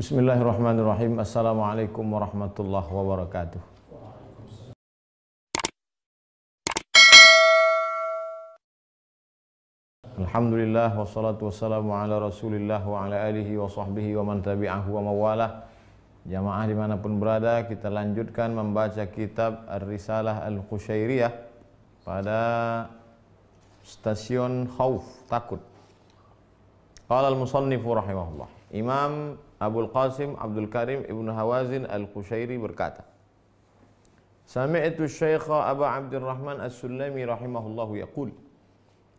Bismillahirrahmanirrahim. Assalamualaikum warahmatullahi wabarakatuh. Alhamdulillah wassalatu wassalamu ala rasulillah wa ala alihi wa sahbihi wa man tabi'ahu wa mawalah. Jamaah dimanapun berada, kita lanjutkan membaca kitab Ar-Risalah Al-Qushairiyah pada stasiun khauf, takut. Qala al-musannifu rahimahullah, Imam Abul Qasim Abdul Karim Ibn Hawazin Al-Qushairi berkata, Sami'tu Syaikha Aba Abdurrahman As-Sulami rahimahullahu yaqul,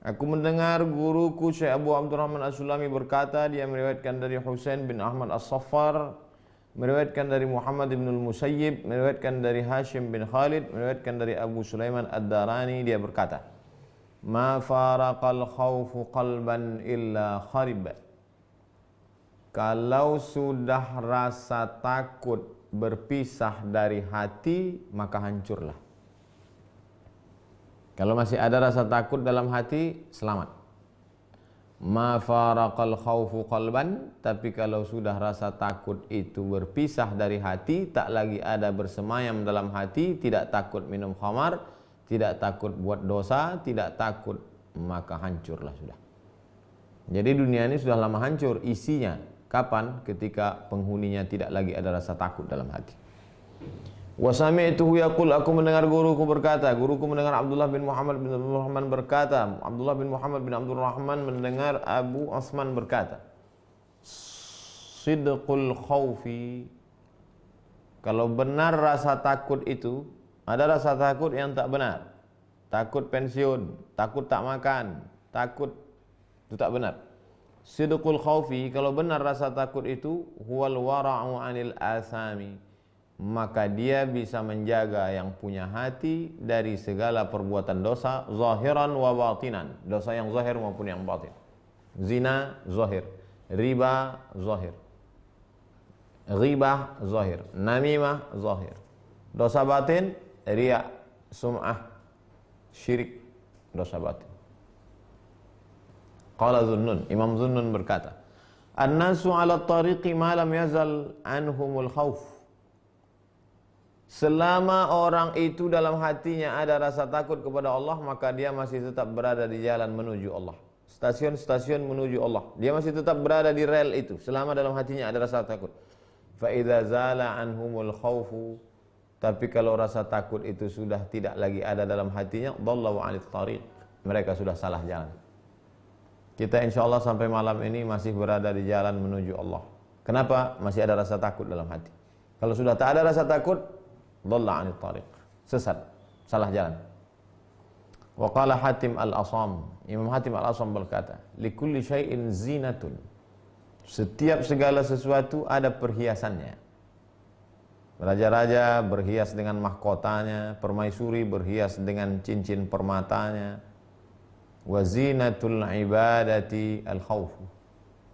aku mendengar guruku Syekh Abu Abdurrahman As-Sulami berkata, dia meriwayatkan dari Husain bin Ahmad As-Saffar, meriwayatkan dari Muhammad bin Al-Musayyib, meriwayatkan dari Hashim bin Khalid, meriwayatkan dari Abu Sulaiman Ad-Darani, dia berkata, ma faraqal khawfu qalban illa kharib. Kalau sudah rasa takut berpisah dari hati, maka hancurlah. Kalau masih ada rasa takut dalam hati, selamat. Ma faraqal khawfu qalban, tapi kalau sudah rasa takut itu berpisah dari hati, tak lagi ada bersemayam dalam hati, tidak takut minum khamar, tidak takut buat dosa, tidak takut, maka hancurlah sudah. Jadi dunia ini sudah lama hancur. Isinya kapan? Ketika penghuninya tidak lagi ada rasa takut dalam hati. Wa sami'tuhu yaqul, aku mendengar guruku berkata, guruku mendengar Abdullah bin Muhammad bin Abdul Rahman berkata, Abdullah bin Muhammad bin Abdul Rahman mendengar Abu Osman berkata, sidqul khawfi, kalau benar rasa takut itu, ada rasa takut yang tak benar, takut pensiun, takut tak makan, takut itu tak benar. Sidqul khawfi, kalau benar rasa takut itu, huwal wara'u anil asami, maka dia bisa menjaga yang punya hati dari segala perbuatan dosa, zahiran wa batinan, dosa yang zahir maupun yang batin. Zina zahir, riba zahir, ghibah zahir, namimah zahir. Dosa batin, riya, sum'ah, syirik, dosa batin. Qala Zunnun, Imam Zunnun berkata, an-nasu ala tariqi ma lam yazal anhumul khawf. Selama orang itu dalam hatinya ada rasa takut kepada Allah, maka dia masih tetap berada di jalan menuju Allah. Stasiun-stasiun menuju Allah, dia masih tetap berada di rel itu selama dalam hatinya ada rasa takut. Fa idza zala anhumul khawfu, tapi kalau rasa takut itu sudah tidak lagi ada dalam hatinya, dallu 'anil tariq, mereka sudah salah jalan. Kita insya Allah sampai malam ini masih berada di jalan menuju Allah. Kenapa? Masih ada rasa takut dalam hati. Kalau sudah tak ada rasa takut, dhalla 'anil tariq, sesat, salah jalan. Wa qala Hatim al-Asam, Imam Hatim al-Asam berkata, likulli syai'in zinatun, setiap segala sesuatu ada perhiasannya. Raja-raja berhias dengan mahkotanya, permaisuri berhias dengan cincin permatanya. Wa zinatul ibadati al-khawf,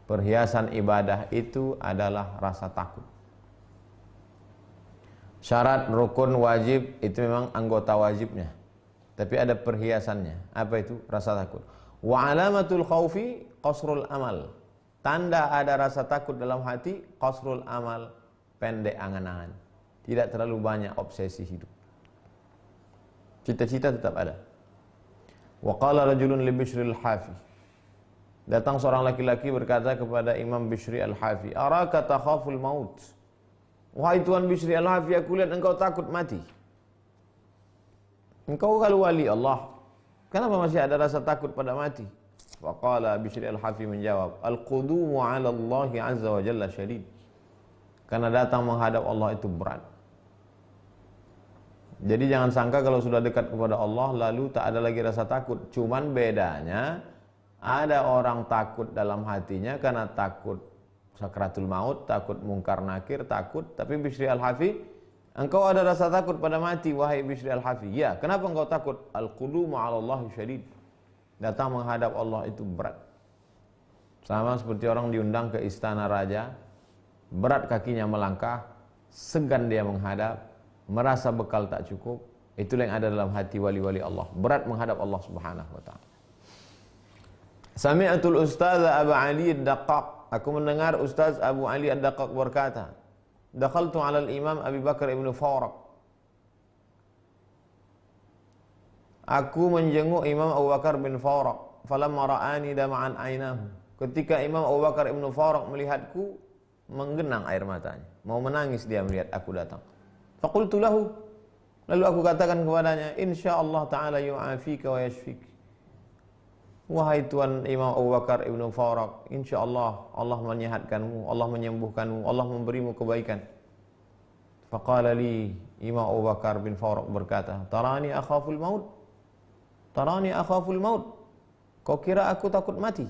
perhiasan ibadah itu adalah rasa takut. Syarat, rukun, wajib itu memang anggota wajibnya, tapi ada perhiasannya. Apa itu? Rasa takut. Wa alamatul khawfi qasrul amal, tanda ada rasa takut dalam hati, qasrul amal, pendek angan-angan, tidak terlalu banyak obsesi hidup, cita-cita tetap ada. Wa qala rajulun li Bishr al-Hafi, datang seorang laki-laki berkata kepada Imam Bishri al-Hafi, araka takhaful maut, wahai Tuan Bishri al-Hafi, aku lihat engkau takut mati. Engkau kalau wali Allah, kenapa masih ada rasa takut pada mati? Wa qala Bishri al-Hafi menjawab, al-qudumu 'ala Allah 'azza wa jalla syadid, karena datang menghadap Allah itu berat. Jadi jangan sangka kalau sudah dekat kepada Allah lalu tak ada lagi rasa takut. Cuman bedanya ada orang takut dalam hatinya karena takut sakratul maut, takut mungkar nakir, takut. Tapi Bishri al-Hafi, engkau ada rasa takut pada mati wahai Bishri al-Hafi. Ya, kenapa engkau takut? Al-qudumu 'ala Allah syadid, datang menghadap Allah itu berat. Sama seperti orang diundang ke istana raja, berat kakinya melangkah, segan dia menghadap, merasa bekal tak cukup. Itulah yang ada dalam hati wali-wali Allah, berat menghadap Allah Subhanahu wa ta'ala. Sami'atul Ustaz Abu Ali ad-Daqqaq, Aku mendengar Ustaz Abu Ali Ad-Daqqaq berkata, dakhaltu 'ala al-Imam Abi Bakar ibn Faraq. Aku menjenguk Imam Abu Bakar bin Faraq. Falamma ra'ani dama'an ainahu. Ketika Imam Abu Bakar ibn Faraq melihatku, menggenang air matanya. Mau menangis dia melihat aku datang. Faqultu lahu. Lalu aku katakan kepadanya, insyaallah ta'ala yu'afika wa yashfik. Wahai Tuan Imam Abu Bakar ibn Faraq, insyaallah Allah menyehatkanmu, Allah menyembuhkanmu, Allah memberimu kebaikan. Faqala li, Imam Abu Bakar bin Faraq berkata, tarani akhaful maut. Tarani akhaful maut. Kau kira aku takut mati?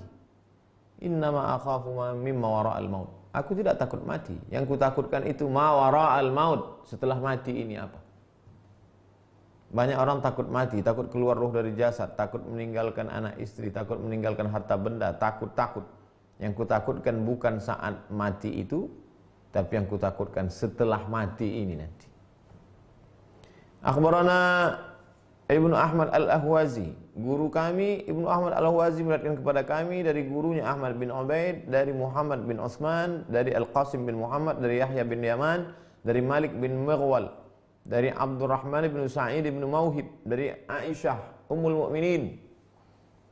Innama akhafu mimma wara'al maut. Aku tidak takut mati. Yang kutakutkan itu ma wara'al maut. Setelah mati ini apa? Banyak orang takut mati, takut keluar ruh dari jasad, takut meninggalkan anak istri, takut meninggalkan harta benda, takut. Yang kutakutkan bukan saat mati itu, tapi yang kutakutkan setelah mati ini nanti. Akhbarana Ibnu Ahmad Al-Ahwazi, guru kami Ibnu Ahmad Al-Ahwazi meriwayatkan kepada kami dari gurunya Ahmad bin Ubaid, dari Muhammad bin Utsman, dari Al-Qasim bin Muhammad, dari Yahya bin Yaman, dari Malik bin Mughwal, dari Abdurrahman bin Sa'id bin Mauhib, dari Aisyah Ummul Mukminin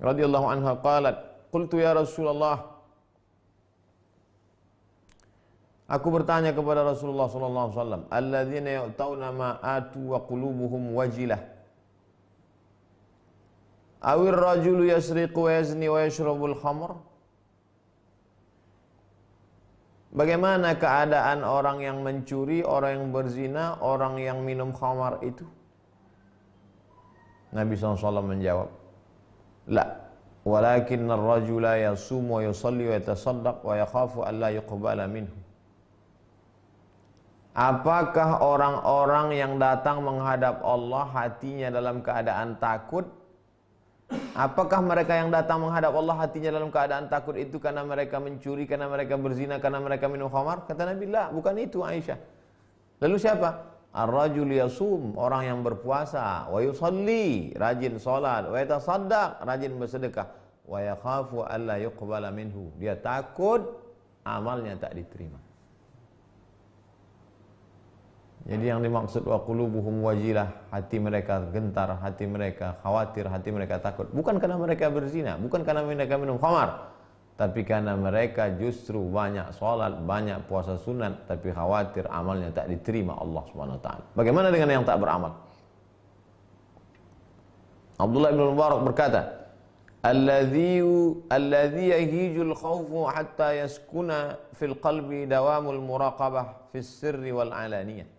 radhiyallahu anha qalat, qultu ya Rasulullah, aku bertanya kepada Rasulullah sallallahu alaihi wasallam, alladzina yu'tauna ma atu wa qulubuhum wajilah. Awir rajulu yasriqu wa yazni wa yashrabul khamr. Bagaimana keadaan orang yang mencuri, orang yang berzina, orang yang minum khamar itu? Nabi SAW menjawab, la, walakin ar-rajula yasumu wa yusalli wa yatasaddaq wa yakhafu an la yuqbala minhu. Apakah orang-orang yang datang menghadap Allah hatinya dalam keadaan takut? Apakah mereka yang datang menghadap Allah hatinya dalam keadaan takut itu karena mereka mencuri, karena mereka berzina, karena mereka minum khamar? Kata Nabi, la, bukan itu Aisyah. Lalu siapa? Ar-rajul yasum, orang yang berpuasa, wa yusalli, rajin salat, wa yatasaddaq, rajin bersedekah, wa yakhafu alla yuqbala minhu. Dia takut amalnya tak diterima. Jadi yang dimaksud wa qulubuhum wajilah, hati mereka gentar, hati mereka khawatir, hati mereka takut. Bukan karena mereka berzina, bukan karena mereka minum khamar, tapi karena mereka justru banyak salat, banyak puasa sunat, tapi khawatir amalnya tak diterima Allah Subhanahu wa taala. Bagaimana dengan yang tak beramal? Abdullah bin Mubarak berkata, alladhi yahijul khawfu hatta yaskuna fil qalbi dawamul muraqabah fis sirri wal alaniyah.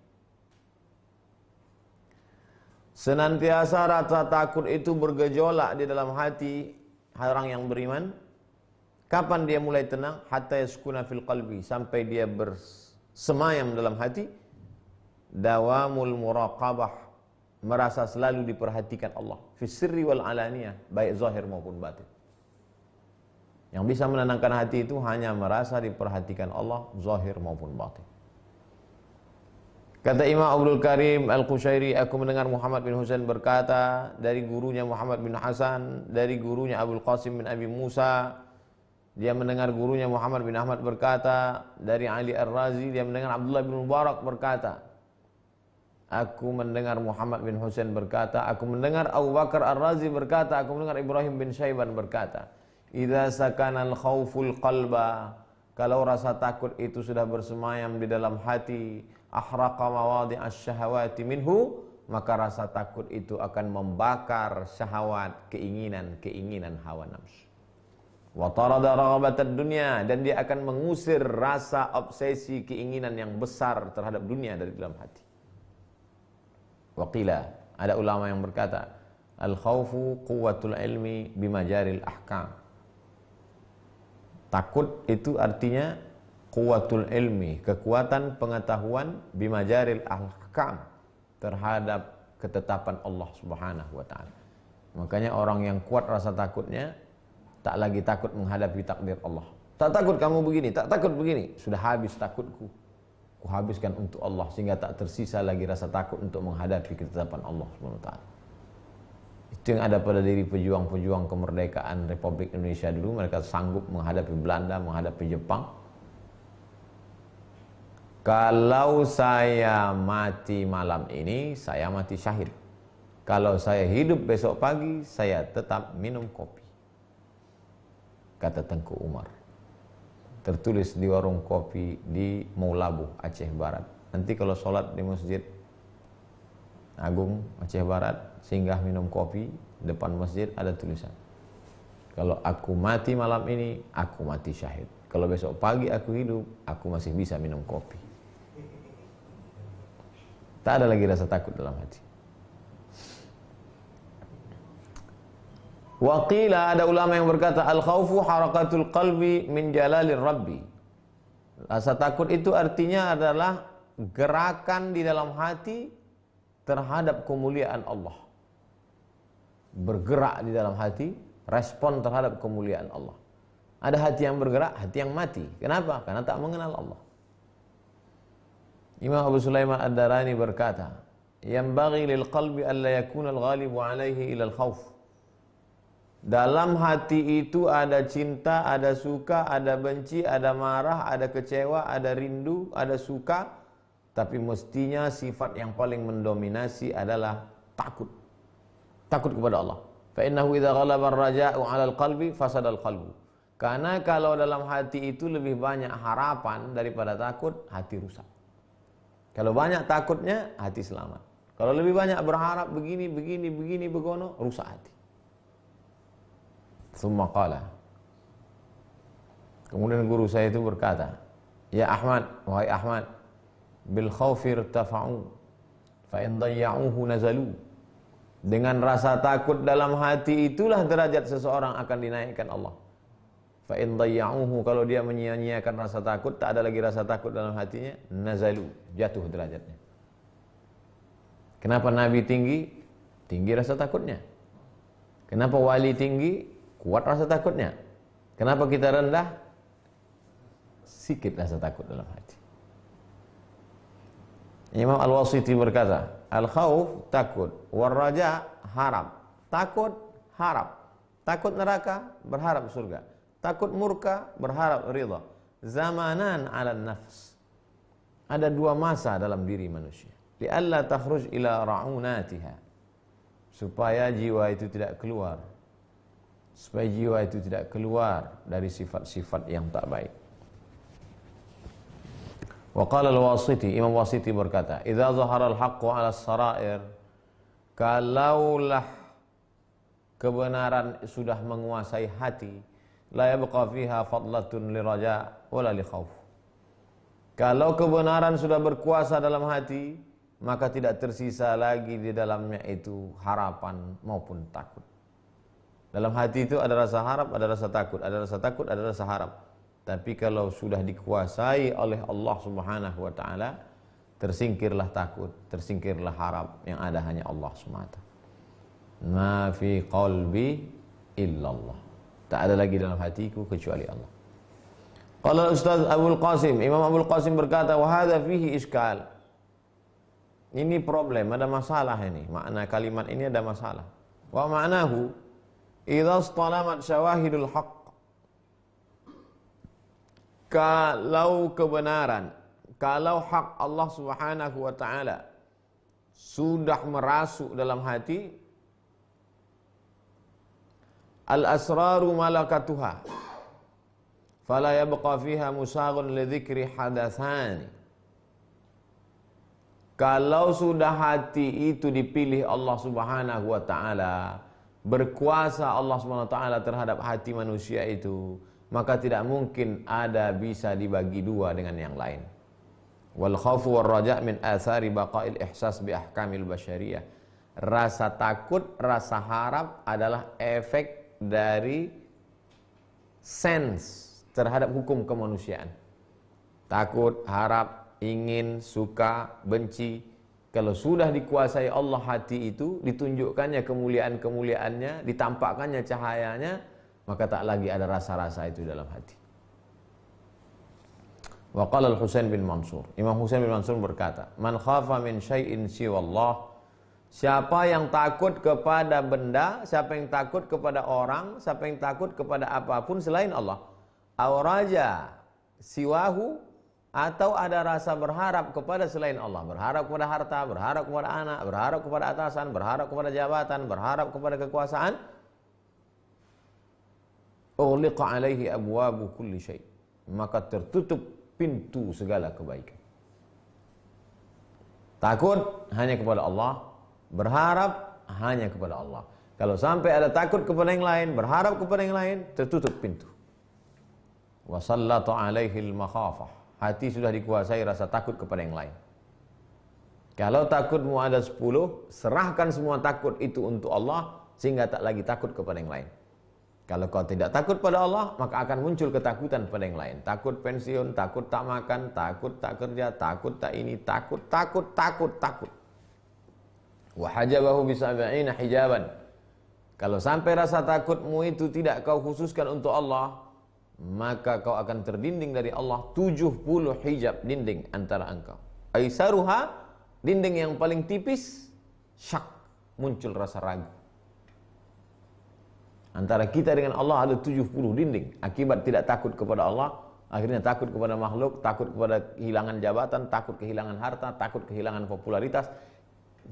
Senantiasa rasa takut itu bergejolak di dalam hati orang yang beriman. Kapan dia mulai tenang? Hatta yaskuna fil qalbi, sampai dia bersemayam dalam hati. Dawamul muraqabah, merasa selalu diperhatikan Allah. Fis sirri wal alaniyah, baik zahir maupun batin. Yang bisa menenangkan hati itu hanya merasa diperhatikan Allah, zahir maupun batin. Kata Imam Abdul Karim Al-Qushairi, aku mendengar Muhammad bin Husain berkata dari gurunya Muhammad bin Hasan, dari gurunya Abdul Qasim bin Abi Musa. Dia mendengar gurunya Muhammad bin Ahmad berkata dari Ali Ar-Razi. Dia mendengar Abdullah bin Mubarak berkata, aku mendengar Muhammad bin Husain berkata, aku mendengar Abu Bakar Ar-Razi berkata, aku mendengar Ibrahim bin Syaiban berkata, idza sakanal khauful qalba, kalau rasa takut itu sudah bersemayam di dalam hati, ahraqa mawadi'asy syahawati minhu, maka rasa takut itu akan membakar syahwat, keinginan hawa nafsu. Wa tarada raghabatad dunya, dan dia akan mengusir rasa obsesi, keinginan yang besar terhadap dunia dari dalam hati. Waqila, ada ulama yang berkata, al-khawfu quwwatul ilmi bimajaril ahkam. Takut itu artinya quwwatul ilmi, kekuatan pengetahuan, bimajaril ahkam, terhadap ketetapan Allah Subhanahu wa taala. Makanya orang yang kuat rasa takutnya, tak lagi takut menghadapi takdir Allah. Tak takut kamu begini, tak takut begini, sudah habis takutku, ku habiskan untuk Allah, sehingga tak tersisa lagi rasa takut untuk menghadapi ketetapan Allah Subhanahu wa taala. Itu yang ada pada diri pejuang-pejuang kemerdekaan Republik Indonesia dulu. Mereka sanggup menghadapi Belanda, menghadapi Jepang. Kalau saya mati malam ini, saya mati syahid. Kalau saya hidup besok pagi, saya tetap minum kopi, kata Tengku Umar. Tertulis di warung kopi di Maulabu, Aceh Barat. Nanti kalau sholat di Masjid Agung Aceh Barat, singgah minum kopi, depan masjid ada tulisan, kalau aku mati malam ini, aku mati syahid. Kalau besok pagi aku hidup, aku masih bisa minum kopi. Tak ada lagi rasa takut dalam hati. Waqila, ada ulama yang berkata, al-khawfu harakatul qalbi min jalalir rabbi. Rasa takut itu artinya adalah gerakan di dalam hati terhadap kemuliaan Allah. Bergerak di dalam hati, respon terhadap kemuliaan Allah. Ada hati yang bergerak, hati yang mati. Kenapa? Karena tak mengenal Allah. Imam Abu Sulaiman Ad-Darani berkata, "Yanbaghi lil qalbi alla yakuna al-ghalibu alaihi ila al-khawf." Dalam hati itu ada cinta, ada suka, ada benci, ada marah, ada kecewa, ada rindu, ada suka. Tapi mestinya sifat yang paling mendominasi adalah takut. Takut kepada Allah. Fa innahu idza ghalaba ar-raja'u 'ala al-qalbi fasada al-qalbu. Karena kalau dalam hati itu lebih banyak harapan daripada takut, hati rusak. Kalau banyak takutnya, hati selamat. Kalau lebih banyak berharap begini begono, rusak hati. Tsumma qala. Kemudian guru saya itu berkata, "Ya Ahmad, wahai Ahmad, bil khawfi irtafa'u, fa in dayya'uhu nazalu." Dengan rasa takut dalam hati itulah derajat seseorang akan dinaikkan Allah. Fa in dayya'uhu, kalau dia menyia-nyiakan rasa takut, tak ada lagi rasa takut dalam hatinya, nazalu, jatuh derajatnya. Kenapa Nabi tinggi? Tinggi rasa takutnya. Kenapa wali tinggi? Kuat rasa takutnya. Kenapa kita rendah? Sikit rasa takut dalam hati. Imam Al-Wasiti berkata, al-khawf takut, war-raja harap. Takut harap. Takut neraka, berharap surga. Takut murka, berharap ridha. Zamanan 'ala nafs. Ada dua masa dalam diri manusia. Li'alla takhruj ila ra'unatiha. Supaya jiwa itu tidak keluar. Supaya jiwa itu tidak keluar dari sifat-sifat yang tak baik. Wa qala al-Wasiti, Imam Wasiti berkata, "Idza dhahara al-haqqu 'ala as-sara'ir", kalaulah kebenaran sudah menguasai hati, la yabqa fiha fadlatun liraja wala li khauf. Kalau kebenaran sudah berkuasa dalam hati, maka tidak tersisa lagi di dalamnya itu harapan maupun takut. Dalam hati itu ada rasa harap, ada rasa takut, ada rasa takut, ada rasa harap. Tapi kalau sudah dikuasai oleh Allah Subhanahu wa taala, tersingkirlah takut, tersingkirlah harap, yang ada hanya Allah semata. Ma fi qalbi illallah. Tak ada lagi dalam hatiku kecuali Allah. Qala Ustaz Abdul Qasim, Imam Abdul Qasim berkata, wa hadza fihi iskal. Ini problem, ada masalah ini. Makna kalimat ini ada masalah. Wa ma'nahu idza istalamat syawahidul haqq. Kalau kebenaran, kalau hak Allah Subhanahu wa taala sudah merasuk dalam hati, al-asraru malakatuha fala yabqa fiha musaghun li dzikri hadatsani. Kalau sudah hati itu dipilih Allah Subhanahu wa taala, berkuasa Allah Subhanahu wa taala terhadap hati manusia itu, maka tidak mungkin ada bisa dibagi dua dengan yang lain. Wal khaufu war raja' min athari baqa'il ihsas bi ahkamil basyariyah. Rasa takut, rasa harap adalah efek dari sense terhadap hukum kemanusiaan. Takut, harap, ingin, suka, benci. Kalau sudah dikuasai Allah hati itu, ditunjukkannya kemuliaan-kemuliaannya, ditampakkannya cahayanya, maka tak lagi ada rasa-rasa itu dalam hati. Wa qala al-Husain bin Mansur, Imam Husain bin Mansur berkata, man khafa min syai'in siwallah Siapa yang takut kepada benda, siapa yang takut kepada orang, siapa yang takut kepada apapun selain Allah. Auraja siwahu, atau ada rasa berharap kepada selain Allah. Berharap kepada harta, berharap kepada anak, berharap kepada atasan, berharap kepada jabatan, berharap kepada kekuasaan. Ughliqa alaihi abwabu kulli syai'. Maka tertutup pintu segala kebaikan. Takut hanya kepada Allah, berharap hanya kepada Allah. Kalau sampai ada takut kepada yang lain, berharap kepada yang lain, tertutup pintu. Wa sallata alaihi al-makhafah. Hati sudah dikuasai rasa takut kepada yang lain. Kalau takutmu ada 10, serahkan semua takut itu untuk Allah, sehingga tak lagi takut kepada yang lain. Kalau kau tidak takut pada Allah, maka akan muncul ketakutan pada yang lain. Takut pensiun, takut tak makan, takut tak kerja, takut tak ini, takut. Wa hajabahu bisab'ina hijaban. Kalau sampai rasa takutmu itu tidak kau khususkan untuk Allah, maka kau akan terdinding dari Allah 70 hijab dinding antara engkau. Aisaruha, dinding yang paling tipis, syak, muncul rasa ragu. Antara kita dengan Allah ada 70 dinding. Akibat tidak takut kepada Allah, akhirnya takut kepada makhluk, takut kepada kehilangan jabatan, takut kehilangan harta, takut kehilangan popularitas.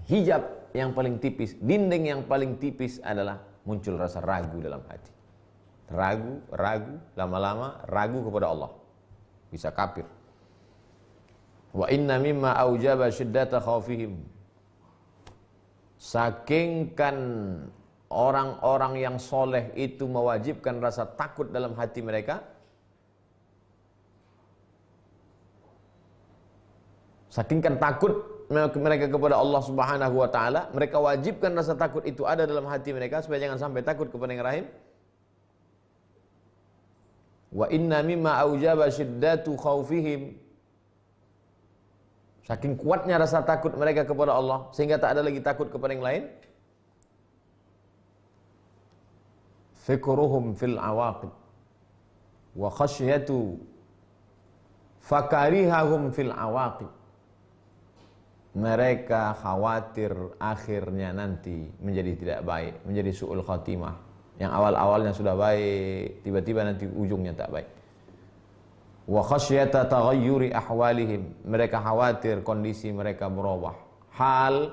Hijab yang paling tipis, dinding yang paling tipis adalah muncul rasa ragu dalam hati. Ragu, lama-lama ragu kepada Allah. Bisa kafir. Wa inna mimma aujaba syiddata khawfihim. Sakingkan orang-orang yang soleh itu mewajibkan rasa takut dalam hati mereka. Sakingkan takut mereka kepada Allah Subhanahu wa taala, mereka wajibkan rasa takut itu ada dalam hati mereka supaya jangan sampai takut kepada yang lain. Wa inna mimma aujaba syiddatu khawfihim. Saking kuatnya rasa takut mereka kepada Allah sehingga tak ada lagi takut kepada yang lain. Fikruhum fil awaqib wa khasyatu fakarihahum fil awaqib. Mereka khawatir akhirnya nanti menjadi tidak baik, menjadi su'ul khatimah. Yang awal-awalnya sudah baik, tiba-tiba nanti ujungnya tak baik. Wa khasyata taghayyuri ahwalihim. Mereka khawatir kondisi mereka berubah. Hal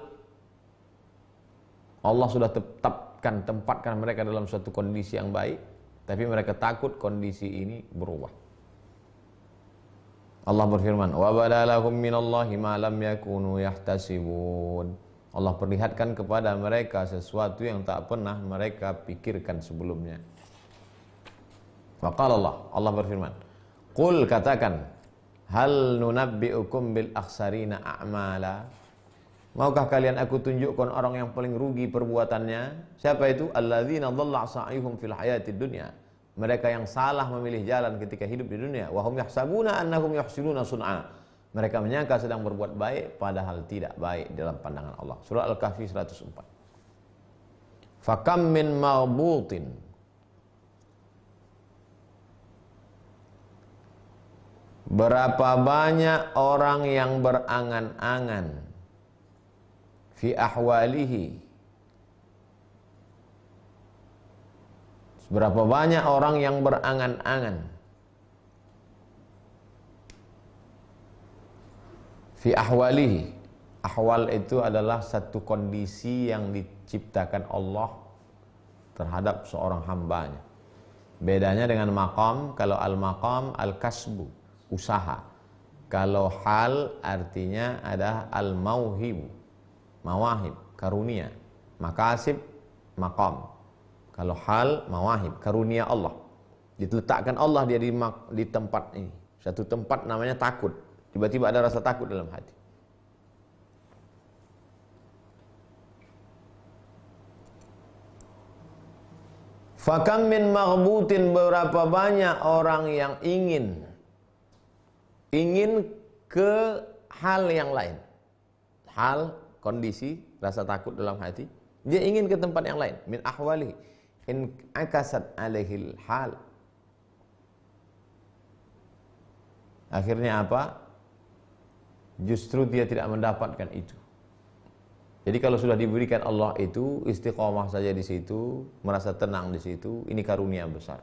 Allah sudah tempatkan mereka dalam suatu kondisi yang baik, tapi mereka takut kondisi ini berubah. Allah berfirman, wa badalahum minallahi ma lam yakunu yahtasibun. Allah perlihatkan kepada mereka sesuatu yang tak pernah mereka pikirkan sebelumnya. Faqala Allah berfirman, qul, katakan, hal nunabbi'ukum bil akhsarina a'mala. Maukah kalian aku tunjukkan orang yang paling rugi perbuatannya? Siapa itu? Alladzina dhalla sa'yuhum fil hayatid dunya. Mereka yang salah memilih jalan ketika hidup di dunia. Wa hum yahsabuna annahum yuhsinuna sun'a. Mereka menyangka sedang berbuat baik padahal tidak baik dalam pandangan Allah. Surah Al-Kahfi 104. Fakam min maghbutin. Berapa banyak orang yang berangan-angan fi ahwalihi. Berapa banyak orang yang berangan-angan fi ahwalihi. Ahwal itu adalah satu kondisi yang diciptakan Allah terhadap seorang hambanya. Bedanya dengan maqam, kalau al-maqam al-kasbu, usaha. Kalau hal artinya ada al-mauhib, mawahib, karunia. Makasib, maqam. Kalau hal, mawahib, karunia Allah. Diletakkan Allah dia di tempat ini. Satu tempat namanya takut. Tiba-tiba ada rasa takut dalam hati. Fakam min maghbutin, berapa banyak orang yang ingin ke hal yang lain. Hal, kondisi, rasa takut dalam hati. Dia ingin ke tempat yang lain. Min ahwalihi. In akasat alaihil hal. Akhirnya apa? Justru dia tidak mendapatkan itu. Jadi kalau sudah diberikan Allah itu, istiqomah saja di situ, merasa tenang di situ, ini karunia besar.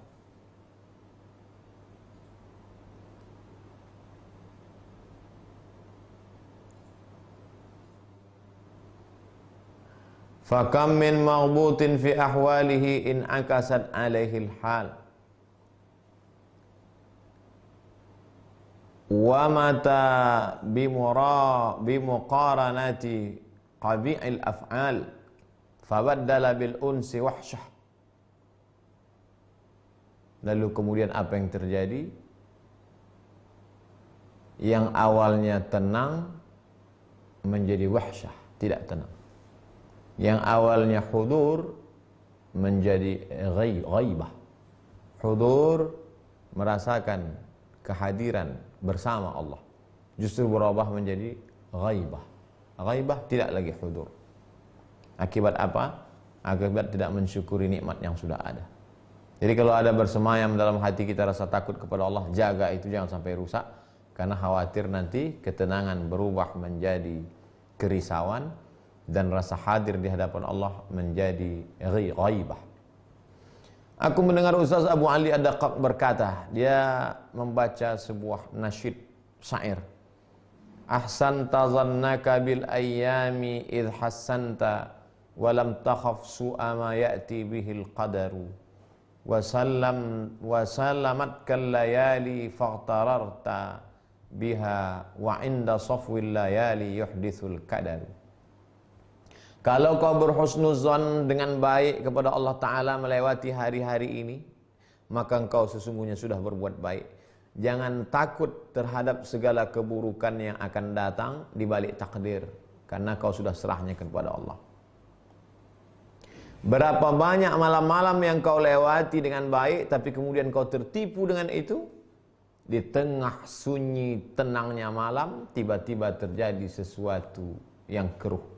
Fakam min maghbutin fi ahwalihi in akasat alaihil hal. Wa mata bimuqaranati qabi'il af'al fabaddala bil unsi wahsyah. Lalu kemudian apa yang terjadi? Yang awalnya tenang menjadi wahsyah, tidak tenang. Yang awalnya hudur menjadi ghaibah. Hudur merasakan kehadiran bersama Allah, justru berubah menjadi ghaibah. Ghaibah tidak lagi hudur. Akibat apa? Akibat tidak mensyukuri nikmat yang sudah ada. Jadi kalau ada bersemayam dalam hati kita rasa takut kepada Allah, jaga itu jangan sampai rusak, karena khawatir nanti ketenangan berubah menjadi kerisauan dan rasa hadir di hadapan Allah menjadi ghaibah. Aku mendengar Ustaz Abu Ali Ad-Daqqaq berkata, dia membaca sebuah nasyid syair. Ahsanta zannaka bil ayyami idh hassanta wa lam takhaf su'a ma ya'ti bihil qadaru wa salamatkal layali faghtararta biha wa inda safwil layali yuhdithul qadaru. Kalau kau berhusnuzon dengan baik kepada Allah Ta'ala melewati hari-hari ini, maka engkau sesungguhnya sudah berbuat baik. Jangan takut terhadap segala keburukan yang akan datang di balik takdir, karena kau sudah serahnya kepada Allah. Berapa banyak malam-malam yang kau lewati dengan baik, tapi kemudian kau tertipu dengan itu. Di tengah sunyi tenangnya malam, tiba-tiba terjadi sesuatu yang keruh.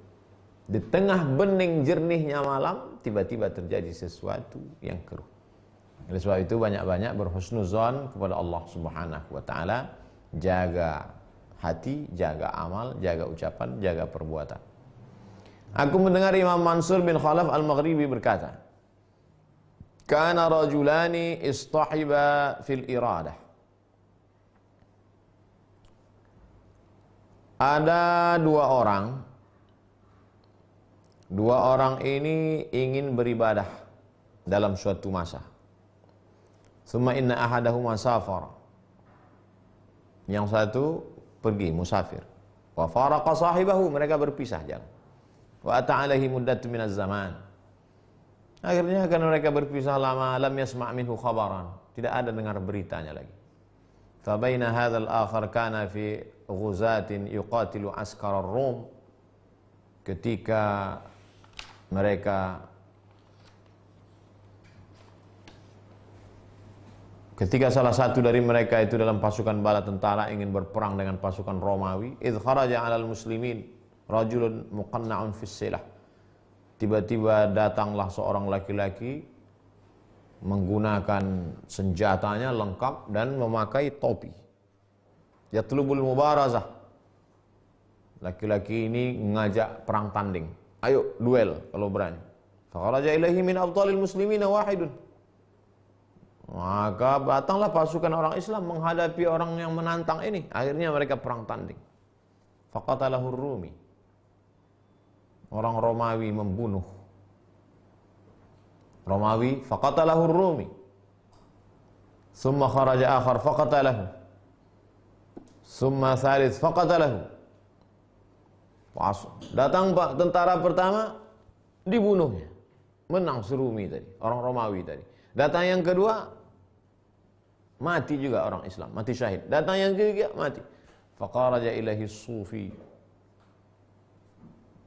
Di tengah bening jernihnya malam, tiba-tiba terjadi sesuatu yang keruh. Oleh sebab itu banyak-banyak berhusnuzon kepada Allah Subhanahu wa taala, jaga hati, jaga amal, jaga ucapan, jaga perbuatan. Aku mendengar Imam Mansur bin Khalaf Al-Maghribi berkata, "Kana rajulani istahiba fil iradah." Ada dua orang ini ingin beribadah dalam suatu masa. Summa inna ahadahuma safar. Yang satu pergi musafir. Wa faraqa sahibahu, mereka berpisah jalan. Wa ata'alaihi muddatu minaz zaman. Akhirnya karena mereka berpisah lama, lam yasma' minhu khabaran, tidak ada dengar beritanya lagi. Fa baina hadzal akhar kana fi ghuzatin yuqatilu askar ar-rum. Ketika salah satu dari mereka itu dalam pasukan bala tentara ingin berperang dengan pasukan Romawi, idh kharaja 'alal muslimin rajulun muqanna'un fis silah. Tiba-tiba datanglah seorang laki-laki menggunakan senjatanya lengkap dan memakai topi. Yatlubul mubarazah. Laki-laki ini mengajak perang tanding. Ayo duel kalau berani. Fakharaja ilaihi min abtalil muslimina wahidun. Maka datanglah pasukan orang Islam menghadapi orang yang menantang ini. Akhirnya mereka perang tanding. Faqatalahu Rumi. Orang Romawi membunuh. Romawi faqatalahu Rumi. Summa kharaja akhar faqatalahu. Summa thalith faqatalahu. Datang Pak tentara pertama, dibunuhnya. Menang Rumi tadi, orang Romawi tadi. Datang yang kedua, mati juga orang Islam, mati syahid. Datang yang ketiga, mati. Faqaraja ilahi sufi.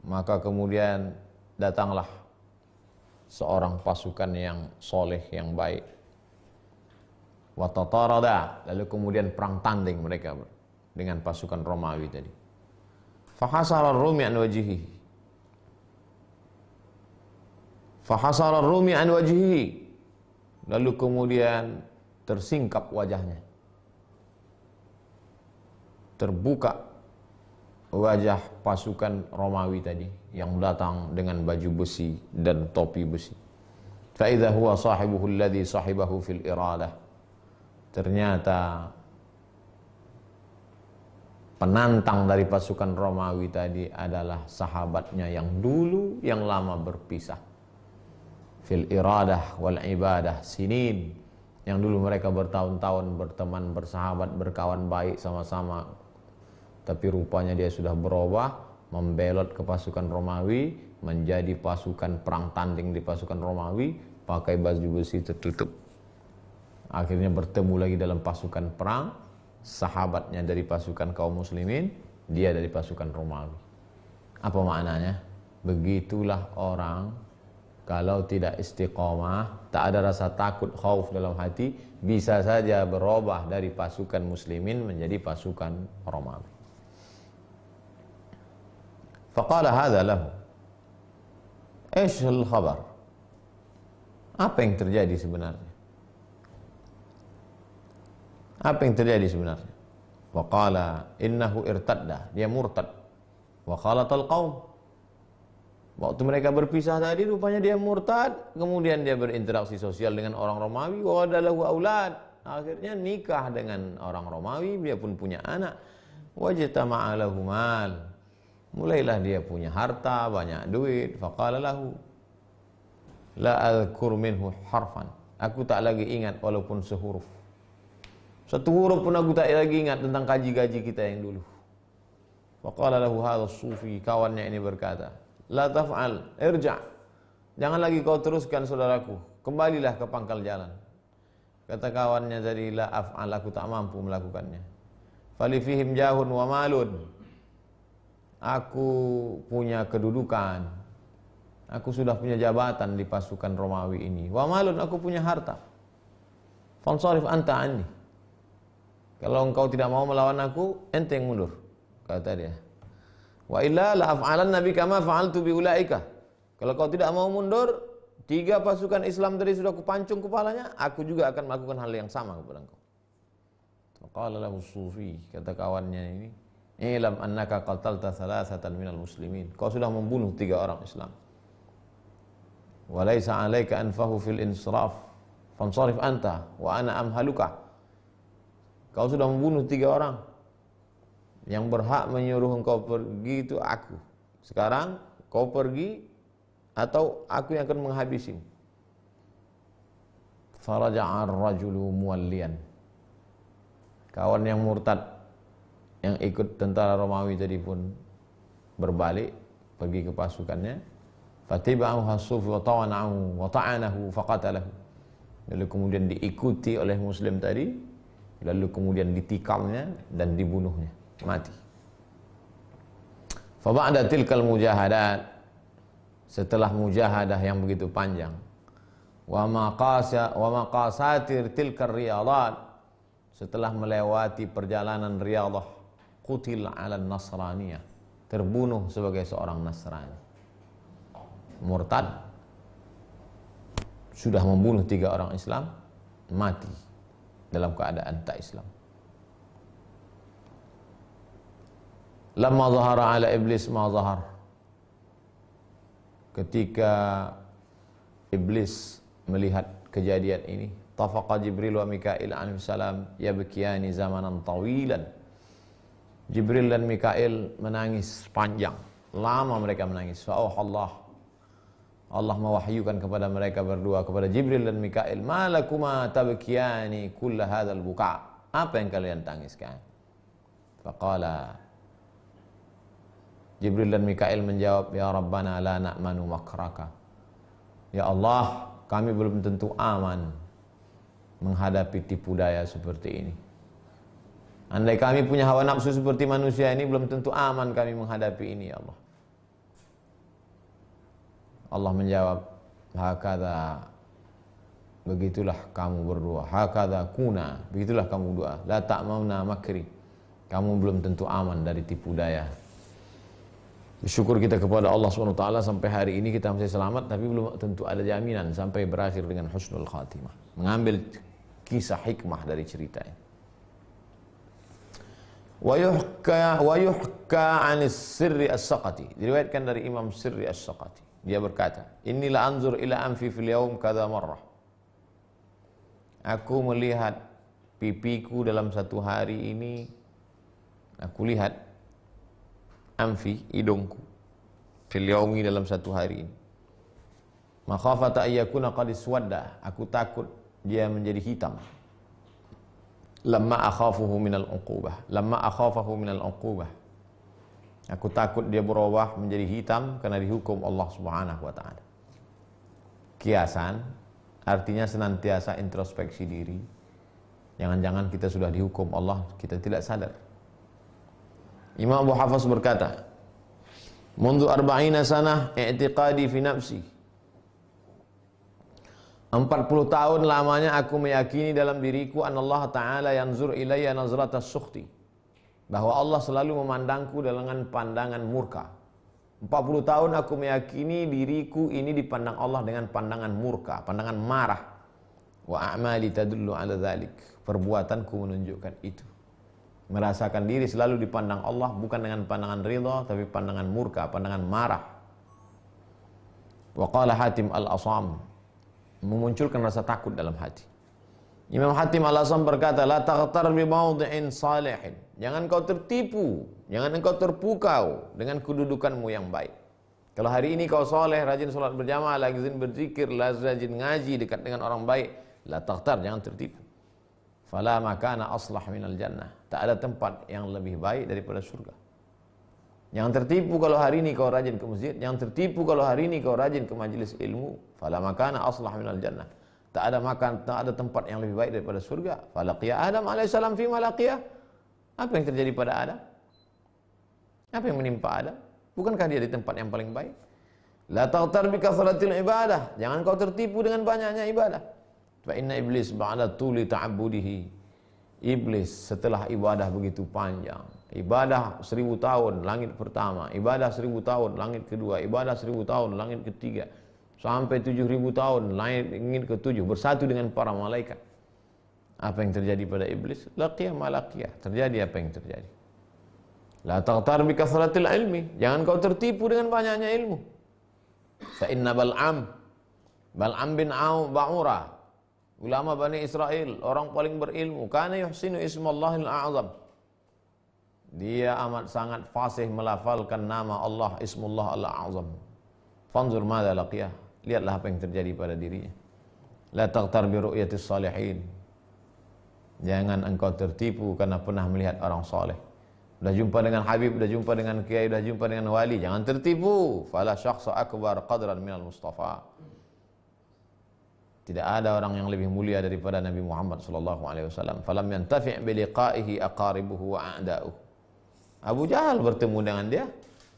Maka kemudian datanglah seorang pasukan yang soleh, yang baik. Wa tatarada, lalu kemudian perang tanding mereka dengan pasukan Romawi tadi. Fahasara Rumi an wajhihi. Fahasara Rumi an wajhihi. Lalu kemudian tersingkap wajahnya. Terbuka wajah pasukan Romawi tadi yang datang dengan baju besi dan topi besi. Fa idza huwa sahibuhu alladhi sahibahu fil iradah. Ternyata penantang dari pasukan Romawi tadi adalah sahabatnya yang dulu yang lama berpisah. Fil iradah wal ibadah sinin, yang dulu mereka bertahun-tahun berteman, bersahabat, berkawan baik sama-sama. Tapi rupanya dia sudah berubah, membelot ke pasukan Romawi, menjadi pasukan perang tanding di pasukan Romawi, pakai baju besi tertutup. Akhirnya bertemu lagi dalam pasukan perang, sahabatnya dari pasukan kaum muslimin, dia dari pasukan Romawi. Apa maknanya? Begitulah orang kalau tidak istiqomah, tak ada rasa takut, khauf dalam hati, bisa saja berubah dari pasukan muslimin menjadi pasukan Romawi. Faqala hadha lahu. Eish al-khabar? Apa yang terjadi sebenarnya? Apa yang terjadi sebenarnya? Waqala innahu irtadda, dia murtad. Wa khalatal qaum. Waktu mereka berpisah tadi rupanya dia murtad, kemudian dia berinteraksi sosial dengan orang Romawi, wa adalahu aulad. Akhirnya nikah dengan orang Romawi, dia pun punya anak. Wajtama'a lahu mal. Mulailah dia punya harta, banyak duit. Faqala lahu la adhkur minhu harfan. Aku tak lagi ingat walaupun sehuruf. Satu huruf pun aku tak lagi ingat tentang gaji kita yang dulu. Faqala lahu hadha sufi, kawannya ini berkata, la taf'al, irja'. Jangan lagi kau teruskan saudaraku, kembalilah ke pangkal jalan. Kata kawannya tadi, la af'al, aku tak mampu melakukannya. Fali fihim jahun wa malun. Aku punya kedudukan, aku sudah punya jabatan di pasukan Romawi ini. Wa malun, aku punya harta. Fansarif anta anni. Kalau engkau tidak mau melawan aku, ente yang mundur, kata dia. Wa illa la af'alanna bika ma fa'altu bi ulaika. Kalau kau tidak mau mundur, 3 pasukan Islam tadi sudah kupancung kepalanya, aku juga akan melakukan hal yang sama kepada engkau. Faqala lahu sufi, kata kawannya ini, ilam annaka qatalta thalathatan minal muslimin. Kau sudah membunuh 3 orang Islam. Wa laisa 'alaika anfahu fil insiraf. Fansarif anta wa ana amhaluka. Kau sudah membunuh 3 orang. Yang berhak menyuruh engkau pergi itu aku. Sekarang kau pergi atau aku yang akan menghabisimu. Faraja'a ar-rajulu muwalliyan. Kawan yang murtad yang ikut tentara Romawi tadi pun berbalik pergi ke pasukannya. Fatiba'ahu as-sufi wa ta'anahu wa ta'anahu faqatalahu. Lalu kemudian diikuti oleh muslim tadi, lalu kemudian ditikamnya dan dibunuhnya, mati. Fa ba'da tilkal mujahadat, setelah mujahadah yang begitu panjang, wa maqasatir tilkar riyadat, setelah melewati perjalanan riyadah, qutil ala nasraniyah, terbunuh sebagai seorang Nasrani. Murtad, sudah membunuh 3 orang Islam, mati dalam keadaan tak Islam. Lamma zahara ala iblis ma zahar. Ketika iblis melihat kejadian ini, tafaqa Jibril wa Mikail alaihi salam yabkiyani zamanan tawilan. Jibril dan Mikail menangis panjang, lama mereka menangis. Allah mewahyukan kepada mereka berdua, kepada Jibril dan Mikail, malakuma tabkiyani kulla hadzal buka. Apa yang kalian tangiskan? Faqala, Jibril dan Mikail menjawab, ya Rabbana la na'manu makraka. Ya Allah, kami belum tentu aman menghadapi tipu daya seperti ini. Andai kami punya hawa nafsu seperti manusia ini, belum tentu aman kami menghadapi ini, ya Allah. Allah menjawab, hakadha, begitulah kamu berdua. Hakadha kuna, begitulah kamu dua. La ta'mauna makri, kamu belum tentu aman dari tipu daya. Bersyukur kita kepada Allah SWT sampai hari ini kita masih selamat, tapi belum tentu ada jaminan sampai berakhir dengan husnul khatimah. Mengambil kisah hikmah dari cerita ini. Wa yuhka 'anis Sirri As-Saqati. Diriwayatkan dari Imam Sirri As-Saqati. Dia berkata, "Inilah anzur ila anfi fil yaum kadza marrah." Aku melihat pipiku dalam satu hari ini, aku lihat anfi, hidungku, fil yaumi, dalam satu hari ini. Makhafata ayyakuna qad iswadda, aku takut dia menjadi hitam. Lamma akhafuhu minal uqubah, lamma akhafahu minal uqubah. Aku takut dia berubah menjadi hitam karena dihukum Allah Subhanahu wa taala. Kiasan artinya senantiasa introspeksi diri. Jangan-jangan kita sudah dihukum Allah, kita tidak sadar. Imam Abu Hafs berkata, "Mundu arba'ina sanah i'tiqadi fi nafsi." 40 tahun lamanya aku meyakini dalam diriku anallah ta'ala yanzur ilayya nazratas sukhti, bahwa Allah selalu memandangku dengan pandangan murka. 40 tahun aku meyakini diriku ini dipandang Allah dengan pandangan murka, pandangan marah. Wa a'mali tadullu ala dhalik, perbuatanku menunjukkan itu. Merasakan diri selalu dipandang Allah bukan dengan pandangan ridha, tapi pandangan murka, pandangan marah. Wa qala Hatim al-Asam, memunculkan rasa takut dalam hati. Imam Hatim al-Asam berkata, "La taghtar bi mawdi'in salihin." Jangan kau tertipu, jangan engkau terpukau dengan kedudukanmu yang baik. Kalau hari ini kau soleh, rajin sholat berjamaah, rajin berzikir, rajin ngaji, dekat dengan orang baik, la taghtar, jangan tertipu. Fala makana aslah minal jannah. Tak ada tempat yang lebih baik daripada surga. Jangan tertipu kalau hari ini kau rajin ke masjid, jangan tertipu kalau hari ini kau rajin ke majelis ilmu. Fala makana aslah minal jannah. Tak ada tempat yang lebih baik daripada surga. Falaqiya Adam alaihissalam fi malaqiyah. Apa yang terjadi pada Adam? Apa yang menimpa Adam? Bukankah dia di tempat yang paling baik? La taghtar bi kathratil ibadah. Jangan kau tertipu dengan banyaknya ibadah. Fa inna iblis ba'da tuli ta'abbudihi. Iblis setelah ibadah begitu panjang, ibadah 1000 tahun langit pertama, ibadah 1000 tahun langit kedua, ibadah 1000 tahun langit ketiga, sampai 7000 tahun langit ke-7 bersatu dengan para malaikat. Apa yang terjadi pada iblis? Laqiyah malaqiyah, terjadi apa yang terjadi. La taghtar bi kathratil ilmi, jangan kau tertipu dengan banyaknya ilmu. Fa inna Bal'am bin Ba'urah, ulama Bani Israel, orang paling berilmu, kana yuhsinu ismallahil a'zam. Dia amat sangat fasih melafalkan nama Allah, ismullah al-a'zam. Fanzur madza laqiyah, lihatlah apa yang terjadi pada dirinya. La taghtar bi ru'yatis salihin. Jangan engkau tertipu karena pernah melihat orang saleh. Sudah jumpa dengan Habib, sudah jumpa dengan kiai, sudah jumpa dengan wali, jangan tertipu. Fala syakhsa akbar qadran minal Mustafa. Tidak ada orang yang lebih mulia daripada Nabi Muhammad sallallahu alaihi wasallam. Falam yantafi' bi liqa'ihi aqaribuhu wa a'da'uhu. Abu Jahal bertemu dengan dia,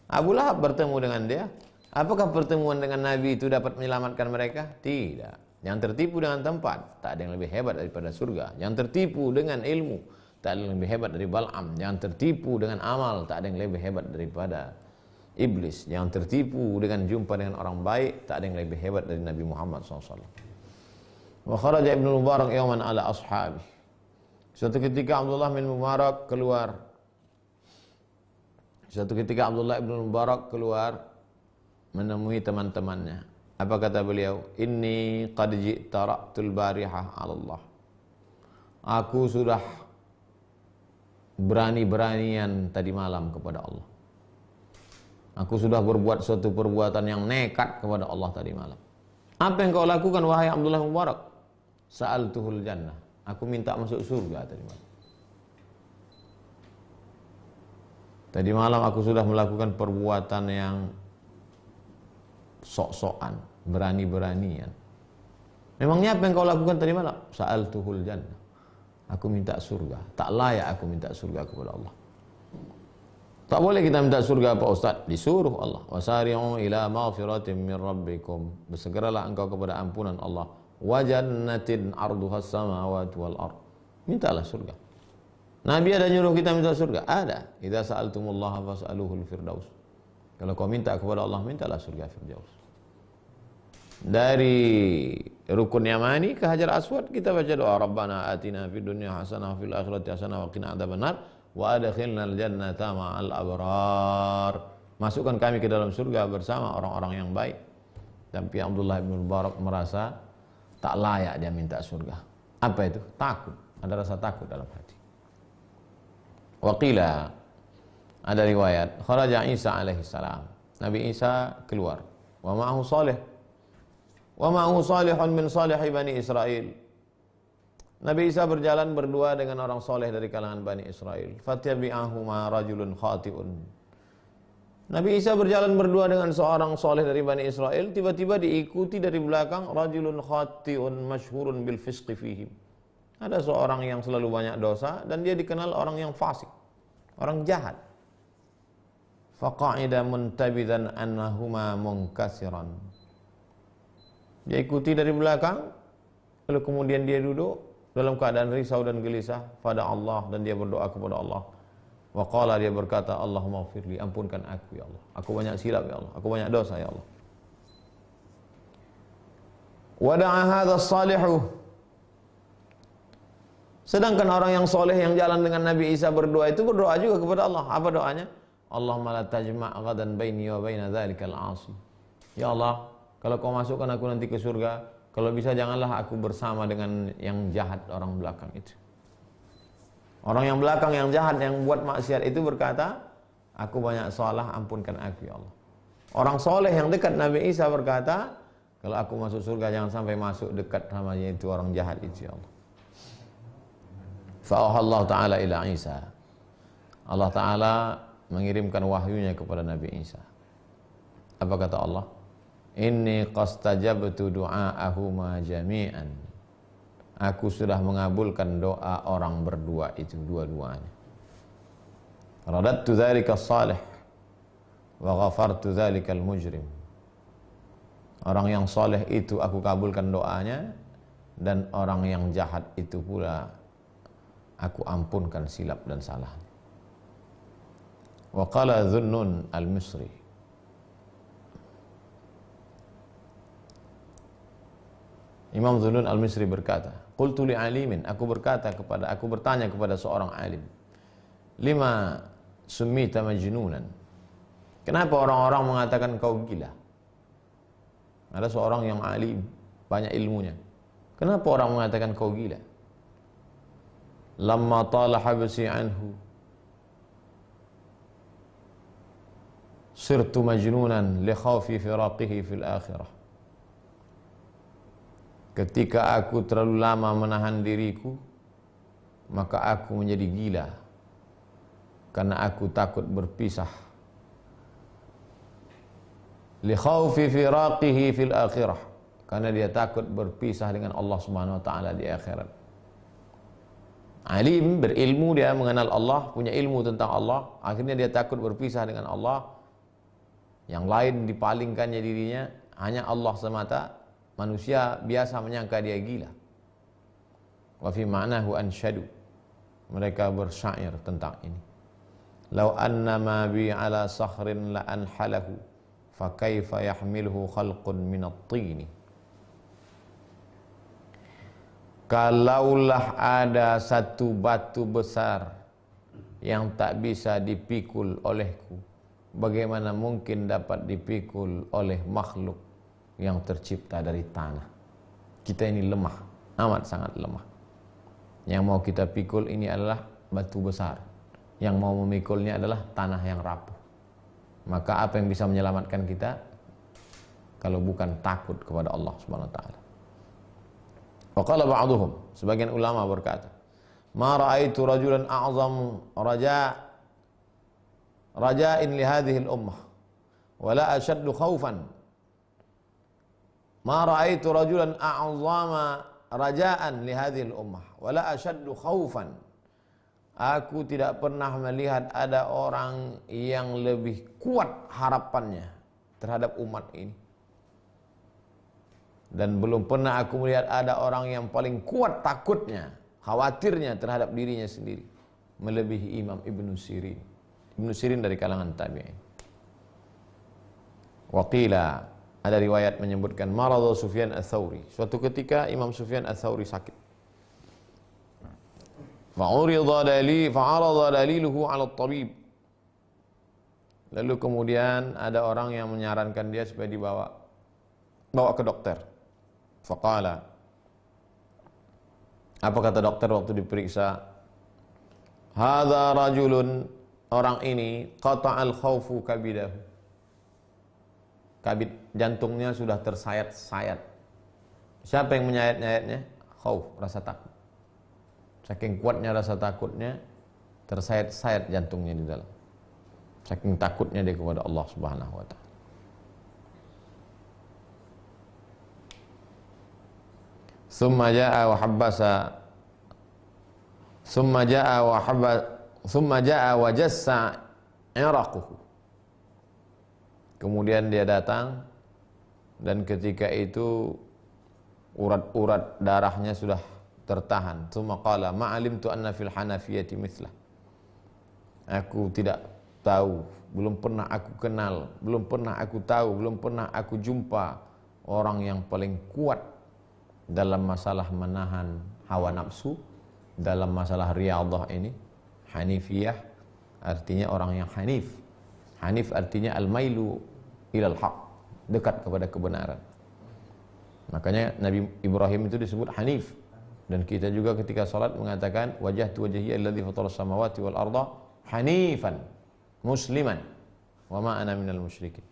Abu Lahab bertemu dengan dia. Apakah pertemuan dengan Nabi itu dapat menyelamatkan mereka? Tidak. Jangan tertipu dengan tempat, tak ada yang lebih hebat daripada surga. Jangan tertipu dengan ilmu, tak ada yang lebih hebat dari Bal'am. Jangan tertipu dengan amal, tak ada yang lebih hebat daripada iblis. Jangan tertipu dengan jumpa dengan orang baik, tak ada yang lebih hebat dari Nabi Muhammad SAW. Wa kharaja Ibnu Mubarak yawman ala ashabi. Suatu ketika Abdullah bin Mubarak keluar. Suatu ketika Abdullah bin Mubarak keluar menemui teman-temannya. Apa kata beliau? Inni qad ji'ta ra'tul barihah 'ala Allah. Aku sudah berani-beranian tadi malam kepada Allah. Aku sudah berbuat suatu perbuatan yang nekat kepada Allah tadi malam. Apa yang kau lakukan wahai Abdullah bin Mubarak? Sa'altuhul jannah. Aku minta masuk surga tadi malam. Tadi malam aku sudah melakukan perbuatan yang sok-sokan, berani-beranian. Memangnya apa yang kau lakukan tadi malam? Sa'altuhul jannah. Aku minta surga. Tak layak aku minta surga kepada Allah. Tak boleh kita minta surga Pak Ustaz, disuruh Allah. Wasari'u ila maghfiratin min rabbikum. Bersegeralah engkau kepada ampunan Allah. Wa jannatin arduhas samawati wal ard. Mintalah surga. Nabi ada nyuruh kita minta surga? Ada. Idza sa'altumullaha fas'aluhul firdaus. Kalau kau minta kepada Allah, mintalah surga firdaus. Dari rukun Yamani ke Hajar Aswad kita baca doa Rabbana atina fid dunya hasanah wa fil akhirati hasanah wa qina adzabannar wa adkhilnal jannata ma'al abrar. Masukkan kami ke dalam surga bersama orang-orang yang baik. Tapi Abdullah bin Mubarak merasa tak layak dia minta surga. Apa itu? Takut. Ada rasa takut dalam hati. Waqila, ada riwayat, kharaja Isa alaihi salam. Nabi Isa keluar. Wa ma'ahu salih. Wa ma'ahu salihun min salihi Bani Israel. Nabi Isa berjalan berdua dengan orang soleh dari kalangan Bani Israel. Fatabi'ahuma rajulun khati'un. Nabi Isa berjalan berdua dengan seorang soleh dari Bani Israel. Tiba-tiba diikuti dari belakang rajulun khati'un masyhurun bil fisqi fihim. Ada seorang yang selalu banyak dosa dan dia dikenal orang yang fasik, orang jahat. Faqa'ida muntabidan annahuma munkasiran. Dia ikuti dari belakang, lalu kemudian dia duduk dalam keadaan risau dan gelisah pada Allah, dan dia berdoa kepada Allah. Wa qala, dia berkata, Allahumma ighfirli, ampunkan aku ya Allah. Aku banyak silap ya Allah, aku banyak dosa ya Allah. Wa da'a hadzal salihu. Sedangkan orang yang soleh yang jalan dengan Nabi Isa berdoa itu berdoa juga kepada Allah. Apa doanya? Allahumma la tajma' ghadan baini wa baina dzalikal 'asi. Ya Allah, kalau kau masukkan aku nanti ke surga, kalau bisa janganlah aku bersama dengan yang jahat orang belakang itu. Orang yang belakang yang jahat yang buat maksiat itu berkata, aku banyak salah, ampunkan aku ya Allah. Orang soleh yang dekat Nabi Isa berkata, kalau aku masuk surga jangan sampai masuk dekat sama itu orang jahat itu ya Allah. Fa'ahallahu ta'ala ila Isa. Allah Ta'ala mengirimkan wahyunya kepada Nabi Isa. Apa kata Allah? Inni qastajabtu du'a'ahuma jami'an. Aku sudah mengabulkan doa orang berdua itu, dua-duanya. Radattu dzalika salih wa ghafartu dzalika al-mujrim. Orang yang saleh itu aku kabulkan doanya, dan orang yang jahat itu pula aku ampunkan silap dan salahnya. Wa qala Dhunnun al-Misri. Imam Dhunnun al-Misri berkata, qultu li alimin, aku bertanya kepada seorang alim, lima summita majnunan, kenapa orang-orang mengatakan kau gila? Ada seorang yang alim, banyak ilmunya, kenapa orang mengatakan kau gila? Lamma tala habsi anhu sirtu majnunan li khawfi firaqihi fil akhirah. Ketika aku terlalu lama menahan diriku, maka aku menjadi gila karena aku takut berpisah. Li khawfi firaqihi fil akhirah, karena dia takut berpisah dengan Allah Subhanahu wa taala di akhirat. Alim, berilmu, dia mengenal Allah, punya ilmu tentang Allah, akhirnya dia takut berpisah dengan Allah. Yang lain dipalingkannya dirinya, hanya Allah semata. Manusia biasa menyangka dia gila. Wa fi ma'nahu ansyadu, mereka bersyair tentang ini. Lau annama bi ala sakhrin la anhalahu, fa kaifa yahmiluhu khalqun minat tini. Kalaulah ada satu batu besar yang tak bisa dipikul olehku, bagaimana mungkin dapat dipikul oleh makhluk yang tercipta dari tanah? Kita ini lemah, amat sangat lemah. Yang mau kita pikul ini adalah batu besar, yang mau memikulnya adalah tanah yang rapuh. Maka apa yang bisa menyelamatkan kita kalau bukan takut kepada Allah Subhanahu wa taala? Wa qala ba'dhum, sebagian ulama berkata, ma ra'aitu rajulan a'zam raja'in li hadhihi al-ummah wa la ashaddu khawfan. Ma ra'aitu rajulan a'zama raja'an li hadhihi al-ummah wa la ashaddu khawfan. Aku tidak pernah melihat ada orang yang lebih kuat harapannya terhadap umat ini, dan belum pernah aku melihat ada orang yang paling kuat takutnya, khawatirnya terhadap dirinya sendiri, melebihi Imam Ibnu Sirin. Ibnu Sirin dari kalangan tabi'in. Waqila, ada riwayat menyebutkan maradhu Sufyan ats-Tsauri. Suatu ketika Imam Sufyan ats-Tsauri sakit. Fa'arada daliluhu 'ala at-tabib. Lalu kemudian ada orang yang menyarankan dia supaya bawa ke dokter. Faqala, apa kata dokter waktu diperiksa? Hadza rajulun, orang ini qata'al khawfu kabidahu. Kabid jantungnya sudah tersayat-sayat. Siapa yang menyayat-nyayatnya? Khauf, rasa takut. Saking kuatnya rasa takutnya, tersayat-sayat jantungnya di dalam. Saking takutnya dia kepada Allah Subhanahu wa taala. Summa ja'a wa jassa iraquhu. Kemudian dia datang, dan ketika itu urat-urat darahnya sudah tertahan. Tsumma qala ma alimtu anna fil hanafiyati mithlah. Aku tidak tahu, belum pernah aku kenal, belum pernah aku tahu, belum pernah aku jumpa orang yang paling kuat dalam masalah menahan hawa nafsu, dalam masalah riyadhah ini. Hanifiyah artinya orang yang hanif. Hanif artinya al-mailu ilal haq, dekat kepada kebenaran. Makanya Nabi Ibrahim itu disebut hanif. Dan kita juga ketika salat mengatakan wajhtu wajhiya alladzi fatara samawati wal arda hanifan musliman wa ma ana minal musyrikin.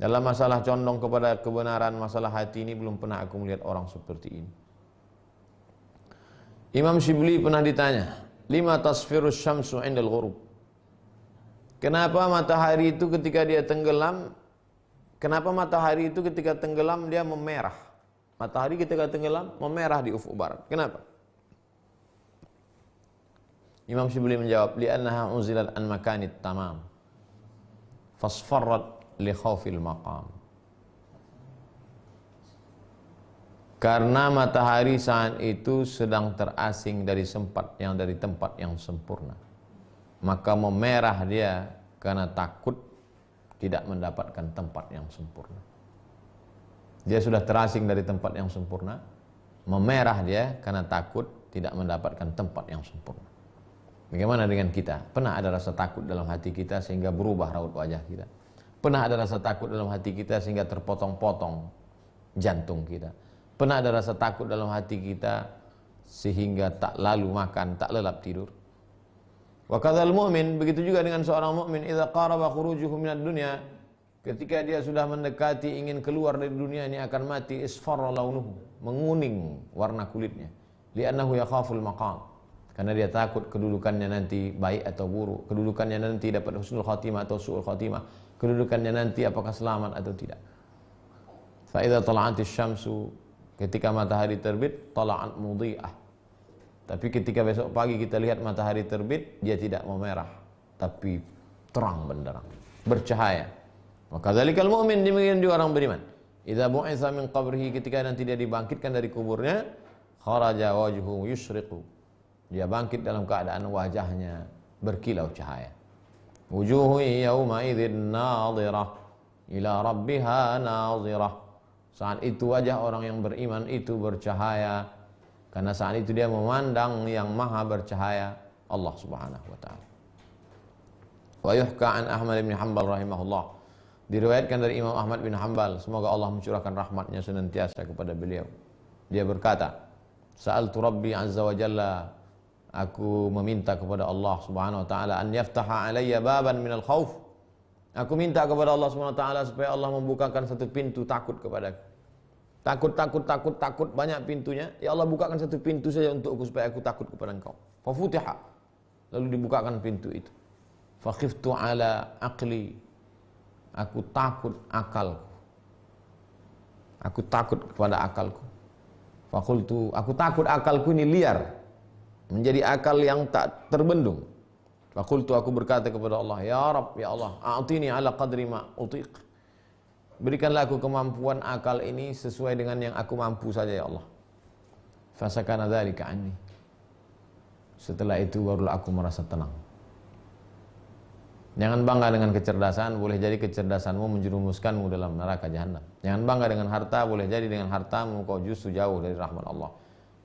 Dalam masalah condong kepada kebenaran, masalah hati ini belum pernah aku melihat orang seperti ini. Imam Shibli pernah ditanya, lima tasfirus syamsu indal ghurub. Kenapa matahari itu ketika dia tenggelam, dia memerah? Matahari ketika tenggelam memerah di ufuk barat. Kenapa? Imam Shibli menjawab, li'annaha unzilat an makanit tamam fasfarrat li khawfil maqam. Karena matahari saat itu sedang terasing dari tempat yang sempurna, maka memerah dia karena takut tidak mendapatkan tempat yang sempurna. Dia sudah terasing dari tempat yang sempurna, memerah dia karena takut tidak mendapatkan tempat yang sempurna. Bagaimana dengan kita? Pernah ada rasa takut dalam hati kita sehingga berubah raut wajah kita? Pernah ada rasa takut dalam hati kita sehingga terpotong-potong jantung kita? Pernah ada rasa takut dalam hati kita sehingga tak lalu makan, tak lelap tidur? Wa kadzal mu'min, begitu juga dengan seorang mukmin, idza qaraba khurujuhu minad dunya, ketika dia sudah mendekati ingin keluar dari dunia ini akan mati, isfarra launuhu, menguning warna kulitnya, li'annahu yakhaful maqam, karena dia takut kedudukannya nanti baik atau buruk, kedudukannya nanti dapat husnul khatimah atau su'ul khatimah, kedudukannya nanti apakah selamat atau tidak. Fa idza tala'atis syamsu, ketika matahari terbit, tala'at mudhi'ah, tapi ketika besok pagi kita lihat matahari terbit, dia tidak memerah tapi terang benderang, bercahaya. Maka dzalikal mu'min, demikian juga orang beriman. Idza bu'itsa min qabrihi, ketika nanti dia dibangkitkan dari kuburnya, kharaja wajhuhu yusyriqu, dia bangkit dalam keadaan wajahnya berkilau cahaya. Wujuhu yawma idzin nadhirah ila rabbiha nadhirah. Saat itu wajah orang yang beriman itu bercahaya, karena saat itu dia memandang yang maha bercahaya, Allah Subhanahu wa taala. Wa yuhka an Ahmad bin Hanbal rahimahullah, diriwayatkan dari Imam Ahmad bin Hanbal, semoga Allah mencurahkan rahmatnya senantiasa kepada beliau. Dia berkata, Sa'altu Rabbi Azza wa Jalla, aku meminta kepada Allah Subhanahu wa taala, an yaftaha alayya baban minal khauf. Aku minta kepada Allah Subhanahu wa taala supaya Allah membukakan satu pintu takut kepadaku. Takut, banyak pintunya. Ya Allah, bukakan satu pintu saja untukku supaya aku takut kepada Engkau. Fa futiha, lalu dibukakan pintu itu. Fa khiftu ala aqli, aku takut akalku. Aku takut kepada akalku. Fakultu, aku takut akalku ini liar, menjadi akal yang tak terbendung. Fakultu, aku berkata kepada Allah, ya Rabb, ya Allah, a'tini ala qadri ma utiq. Berikanlah aku kemampuan akal ini sesuai dengan yang aku mampu saja, ya Allah. Fasakana dzalika anni. Setelah itu barulah aku merasa tenang. Jangan bangga dengan kecerdasan, boleh jadi kecerdasanmu menjerumuskanmu dalam neraka jahanam. Jangan bangga dengan harta, boleh jadi dengan hartamu kau justru jauh dari rahmat Allah.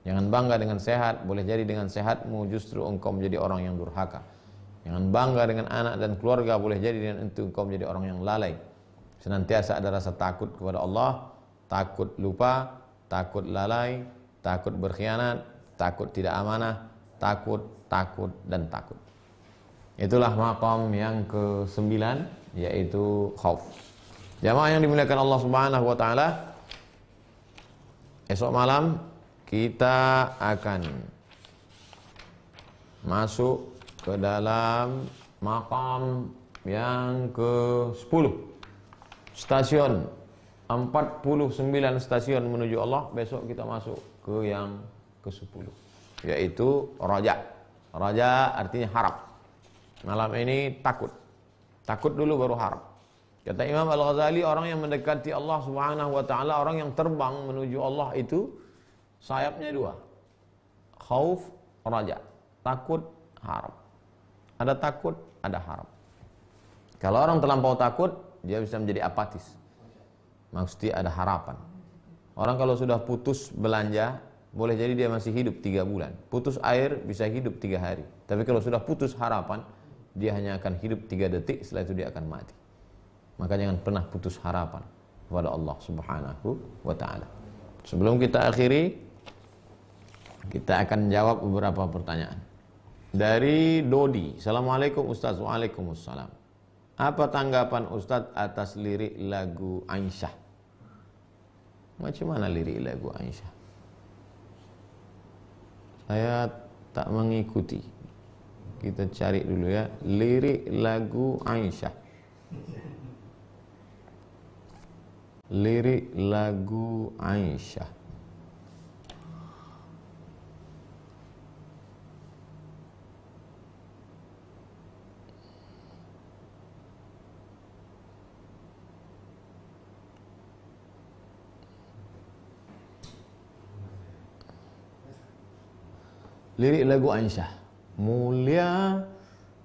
Jangan bangga dengan sehat, boleh jadi dengan sehatmu justru engkau menjadi orang yang durhaka. Jangan bangga dengan anak dan keluarga, boleh jadi dengan itu engkau menjadi orang yang lalai. Senantiasa ada rasa takut kepada Allah, takut lupa, takut lalai, takut berkhianat, takut tidak amanah, takut, dan takut. Itulah maqam yang ke-9, yaitu khauf. Jamaah yang dimuliakan Allah Subhanahu wa taala, esok malam kita akan masuk ke dalam maqam yang ke-10. Stasiun 49 stasiun menuju Allah. Besok kita masuk ke yang ke-10, yaitu raja. Raja artinya harap. Malam ini takut. Takut dulu baru harap. Kata Imam Al-Ghazali, orang yang mendekati Allah Subhanahu wa taala, orang yang terbang menuju Allah itu sayapnya 2. Khauf, raja. Takut, harap. Ada takut, ada harap. Kalau orang terlampau takut, dia bisa menjadi apatis. Maksudnya ada harapan. Orang kalau sudah putus belanja, boleh jadi dia masih hidup 3 bulan. Putus air bisa hidup 3 hari. Tapi kalau sudah putus harapan, dia hanya akan hidup 3 detik, setelah itu dia akan mati. Maka jangan pernah putus harapan kepada Allah Subhanahu wa ta'ala. Sebelum kita akhiri, kita akan jawab beberapa pertanyaan. Dari Dodi. Assalamualaikum Ustaz. Waalaikumsalam. Apa tanggapan Ustaz atas lirik lagu Aisyah? Macam mana lirik lagu Aisyah? Saya tak mengikuti. Kita cari dulu ya, lirik lagu Aisyah. Lirik lagu Aisyah. Lirik lagu Aisyah. Mulia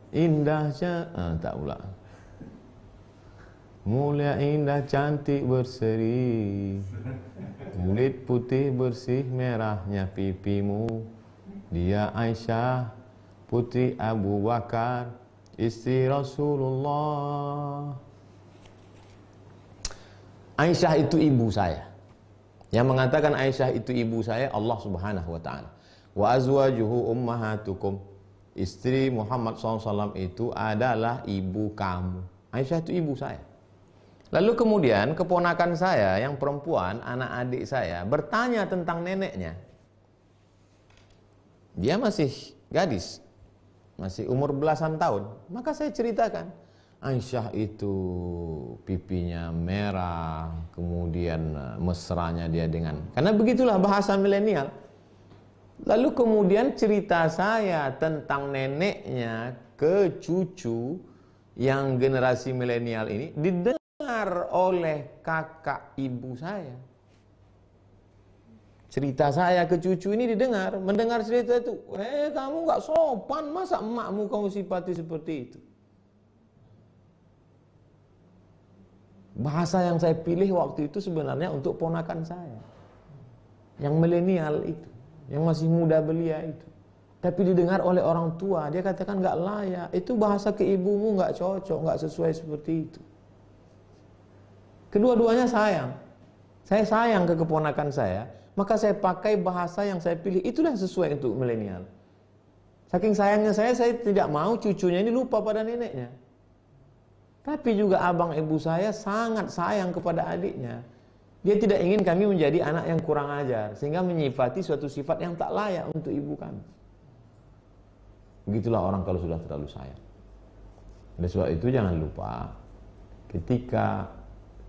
indahnya, tak pula. Mulia indah cantik berseri, kulit putih bersih merahnya pipimu. Dia Aisyah putri Abu Bakar, istri Rasulullah. Aisyah itu ibu saya. Yang mengatakan Aisyah itu ibu saya Allah Subhanahu wa taala. Wa azwajuhu ummahatukum. Istri Muhammad SAW itu adalah ibu kamu. Aisyah itu ibu saya. Lalu kemudian keponakan saya yang perempuan, anak adik saya, bertanya tentang neneknya. Dia masih gadis, masih umur belasan tahun. Maka saya ceritakan, Aisyah itu pipinya merah, kemudian mesranya dia dengan, karena begitulah bahasa milenial. Lalu kemudian cerita saya tentang neneknya ke cucu yang generasi milenial ini didengar oleh kakak ibu saya. Cerita saya ke cucu ini didengar, mendengar cerita itu, kamu gak sopan, masa emakmu kamu sifati seperti itu. Bahasa yang saya pilih waktu itu sebenarnya untuk ponakan saya, yang milenial itu, yang masih muda belia itu. Tapi didengar oleh orang tua, dia katakan gak layak, itu bahasa ke ibumu gak cocok, gak sesuai seperti itu. Kedua-duanya sayang. Saya sayang ke keponakan saya, maka saya pakai bahasa yang saya pilih. Itulah sesuai untuk milenial. Saking sayangnya saya tidak mau cucunya ini lupa pada neneknya. Tapi juga abang ibu saya sangat sayang kepada adiknya. Dia tidak ingin kami menjadi anak yang kurang ajar, sehingga menyifati suatu sifat yang tak layak untuk ibu kami. Begitulah orang kalau sudah terlalu sayang. Oleh sebab itu jangan lupa, ketika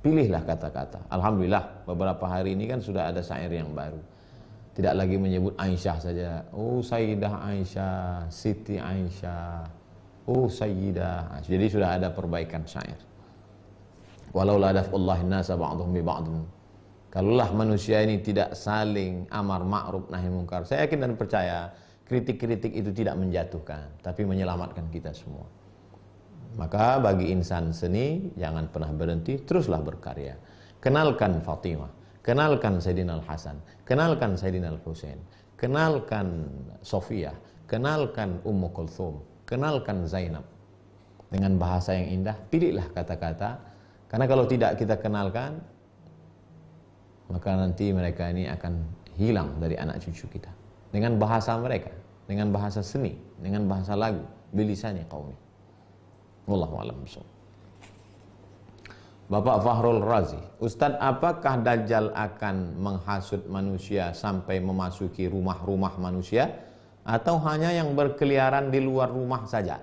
pilihlah kata-kata. Alhamdulillah beberapa hari ini kan sudah ada syair yang baru. Tidak lagi menyebut Aisyah saja. Oh Sayyidah Aisyah, Siti Aisyah, oh Sayyidah. Jadi sudah ada perbaikan syair. Walau la daf'ullahi nasa ba'dhum bi ba'dhin. Kalaulah manusia ini tidak saling amar ma'ruf nahi munkar, saya yakin dan percaya kritik-kritik itu tidak menjatuhkan, tapi menyelamatkan kita semua. Maka bagi insan seni, jangan pernah berhenti, teruslah berkarya. Kenalkan Fatimah, kenalkan Sayyidina Al-Hasan, kenalkan Sayyidina Al-Husain, kenalkan Sofia, kenalkan Ummu Kulthum, kenalkan Zainab. Dengan bahasa yang indah, pilihlah kata-kata. Karena kalau tidak kita kenalkan, maka nanti mereka ini akan hilang dari anak cucu kita. Dengan bahasa mereka, dengan bahasa seni, dengan bahasa lagu, bilisani qaumi. Wallahu a'lam bishawab. Bapak Fahrul Razi, Ustadz, apakah Dajjal akan menghasut manusia sampai memasuki rumah-rumah manusia atau hanya yang berkeliaran di luar rumah saja?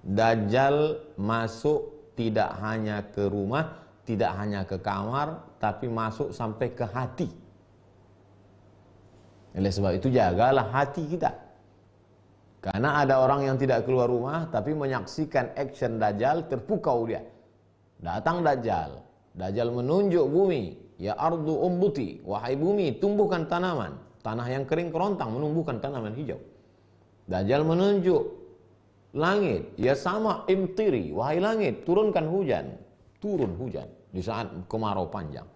Dajjal masuk tidak hanya ke rumah, tidak hanya ke kamar, tapi masuk sampai ke hati. Oleh sebab itu jagalah hati kita. Karena ada orang yang tidak keluar rumah tapi menyaksikan action Dajjal, terpukau dia. Datang Dajjal. Dajjal menunjuk bumi, ya ardu umbuti, wahai bumi tumbuhkan tanaman. Tanah yang kering kerontang menumbuhkan tanaman hijau. Dajjal menunjuk langit, ya sama imtiri, wahai langit turunkan hujan. Turun hujan di saat kemarau panjang.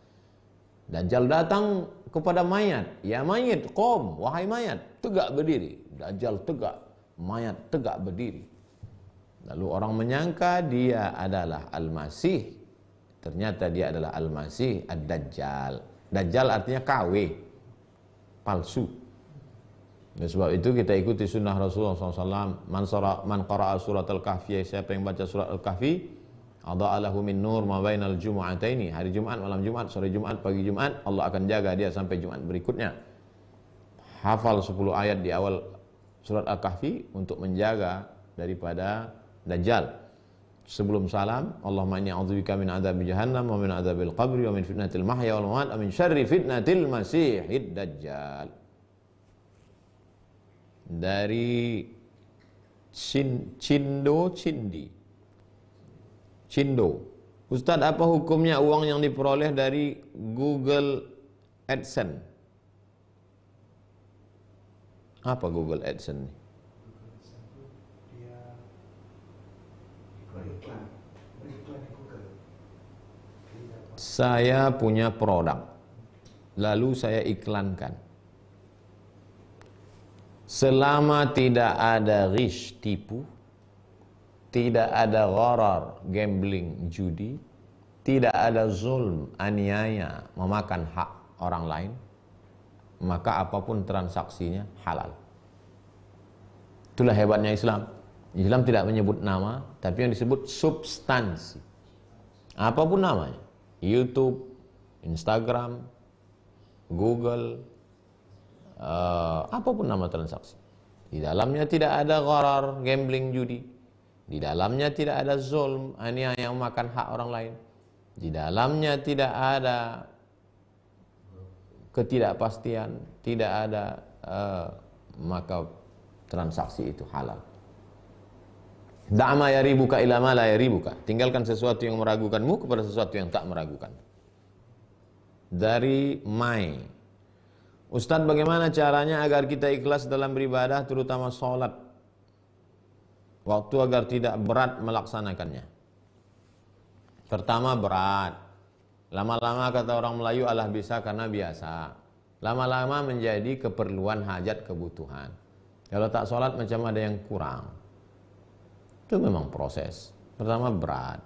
Dajjal datang kepada mayat, ya mayat qom, wahai mayat tegak berdiri. Dajjal tegak, mayat tegak berdiri. Lalu orang menyangka dia adalah Al-Masih. Ternyata dia adalah Al-Masih Ad-Dajjal. Dajjal artinya KW, palsu. Dan sebab itu kita ikuti sunnah Rasulullah SAW. Man qara'a surat Al-Kahfi, siapa yang baca surat Al-Kahfi, adha'alahu min nur ma bainal jumu'ataini, hari Jumat, malam Jumat, sore Jumat, pagi Jumat, Allah akan jaga dia sampai Jumat berikutnya. Hafal 10 ayat di awal surat Al-Kahfi untuk menjaga daripada Dajjal. Sebelum salam, Allahumma inni a'udzubika min adzabi jahannam wa min adzabil qabri wa min fitnatil mahya wal mamat wa min syarri fitnatil masihid dajjal. Dari Cindo, Ustadz, apa hukumnya uang yang diperoleh dari Google AdSense? Apa Google AdSense? Saya punya produk, lalu saya iklankan. Selama tidak ada ghish, tipu, tidak ada gharar, gambling, judi, tidak ada zulm, aniaya, memakan hak orang lain, maka apapun transaksinya halal. Itulah hebatnya Islam. Islam tidak menyebut nama, tapi yang disebut substansi. Apapun namanya, YouTube, Instagram, Google, apapun nama transaksi. Di dalamnya tidak ada gharar, gambling, judi. Di dalamnya tidak ada zulm, aniaya yang makan hak orang lain. Di dalamnya tidak ada ketidakpastian, tidak ada, maka transaksi itu halal. Da'ma yaribuka ila ma la yaribuka. Tinggalkan sesuatu yang meragukanmu kepada sesuatu yang tak meragukan. Dari Mai, Ustadz, bagaimana caranya agar kita ikhlas dalam beribadah, terutama sholat waktu, agar tidak berat melaksanakannya? Pertama, berat. Lama-lama kata orang Melayu, alah bisa karena biasa. Lama-lama menjadi keperluan, hajat, kebutuhan. Kalau tak sholat macam ada yang kurang. Itu memang proses. Pertama berat,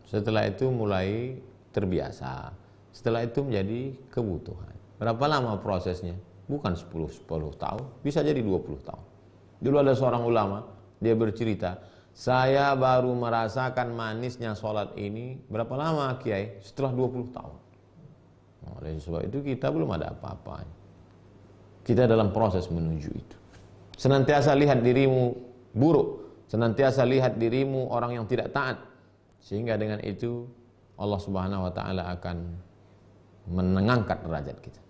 setelah itu mulai terbiasa, setelah itu menjadi kebutuhan. Berapa lama prosesnya? Bukan 10 tahun, bisa jadi 20 tahun. Dulu ada seorang ulama, dia bercerita, saya baru merasakan manisnya sholat ini, berapa lama Kiai? Setelah 20 tahun. Oleh sebab itu kita belum ada apa-apa. Kita dalam proses menuju itu. Senantiasa lihat dirimu buruk, senantiasa lihat dirimu orang yang tidak taat, sehingga dengan itu Allah Subhanahu wa taala akan mengangkat derajat kita.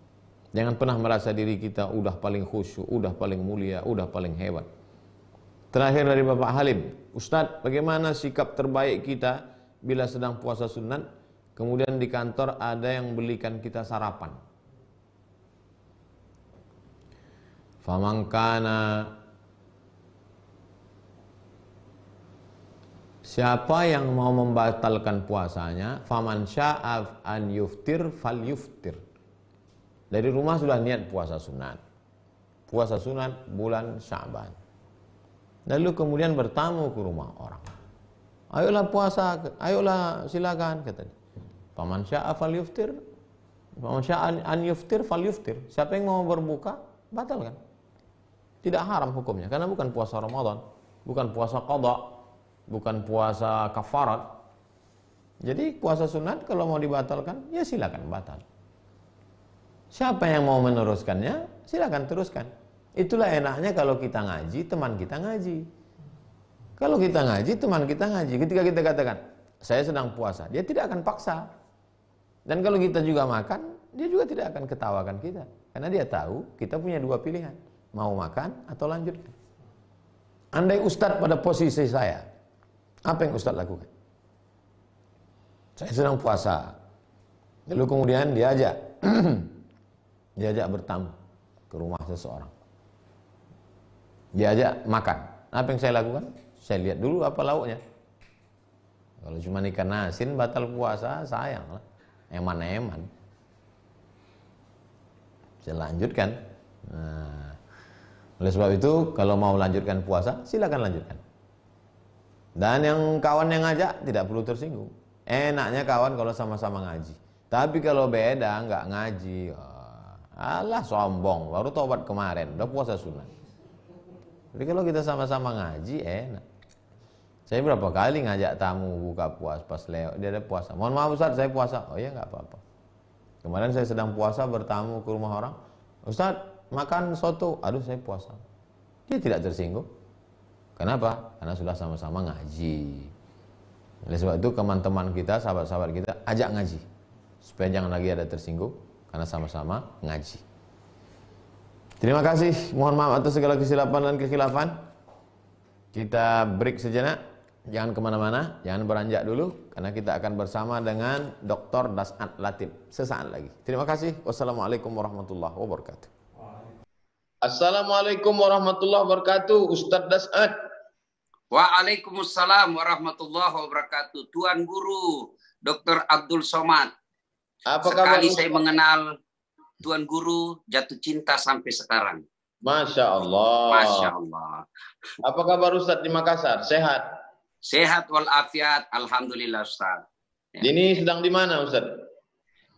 Jangan pernah merasa diri kita udah paling khusyuk, udah paling mulia, udah paling hebat. Terakhir dari Bapak Halim, Ustadz, bagaimana sikap terbaik kita bila sedang puasa sunat, kemudian di kantor ada yang belikan kita sarapan? Famangkana, siapa yang mau membatalkan puasanya, faman sya'af an yuftir fal yuftir. Dari rumah sudah niat puasa sunat. Puasa sunat bulan Sya'ban. Lalu kemudian bertamu ke rumah orang. Ayolah puasa, ayolah silakan kata dia. Faman sya'a falyuftir. Faman sya'a an yuftir falyuftir. Siapa yang mau berbuka, batalkan. Tidak haram hukumnya karena bukan puasa Ramadan, bukan puasa qada, bukan puasa kafarat. Jadi puasa sunat kalau mau dibatalkan, ya silakan batal. Siapa yang mau meneruskannya, silakan teruskan. Itulah enaknya kalau kita ngaji, teman kita ngaji. Kalau kita ngaji, teman kita ngaji. Ketika kita katakan, saya sedang puasa, dia tidak akan paksa. Dan kalau kita juga makan, dia juga tidak akan ketawakan kita. Karena dia tahu kita punya dua pilihan. Mau makan atau lanjutkan. Andai Ustadz pada posisi saya, apa yang Ustadz lakukan? Saya sedang puasa. Lalu kemudian diajak bertamu ke rumah seseorang. Diajak makan. Apa yang saya lakukan? Saya lihat dulu apa lauknya. Kalau cuma ikan asin batal puasa, sayang lah. Eman-eman. Saya lanjutkan. Nah, oleh sebab itu kalau mau lanjutkan puasa, silakan lanjutkan. Dan yang kawan yang ngajak tidak perlu tersinggung. Enaknya kawan kalau sama-sama ngaji. Tapi kalau beda nggak ngaji, alah sombong, baru tobat kemarin, udah puasa sunat. Jadi kalau kita sama-sama ngaji enak. Saya berapa kali ngajak tamu buka puasa pas lewat dia ada puasa. Mohon maaf Ustaz, saya puasa. Oh ya nggak apa-apa. Kemarin saya sedang puasa bertamu ke rumah orang. Ustaz, makan soto. Aduh saya puasa. Dia tidak tersinggung. Kenapa? Karena sudah sama-sama ngaji. Oleh sebab itu teman-teman kita, sahabat-sahabat kita ajak ngaji. Supaya jangan lagi ada tersinggung karena sama-sama ngaji. Terima kasih. Mohon maaf atas segala kesilapan dan kekhilafan. Kita break sejenak. Jangan kemana-mana, jangan beranjak dulu, karena kita akan bersama dengan Dr. Das'ad Latif sesaat lagi. Terima kasih. Wassalamualaikum warahmatullahi wabarakatuh. Assalamualaikum warahmatullahi wabarakatuh, Ustadz Das'ad. Waalaikumsalam warahmatullahi wabarakatuh. Tuan Guru Dr. Abdul Somad. Apa kabar? Sekali saya mengenal Tuan Guru, jatuh cinta sampai sekarang. Masya Allah. Masya Allah. Apa kabar Ustadz di Makassar? Sehat? Sehat walafiat, alhamdulillah Ustaz. Ya. Ini sedang di mana Ustaz?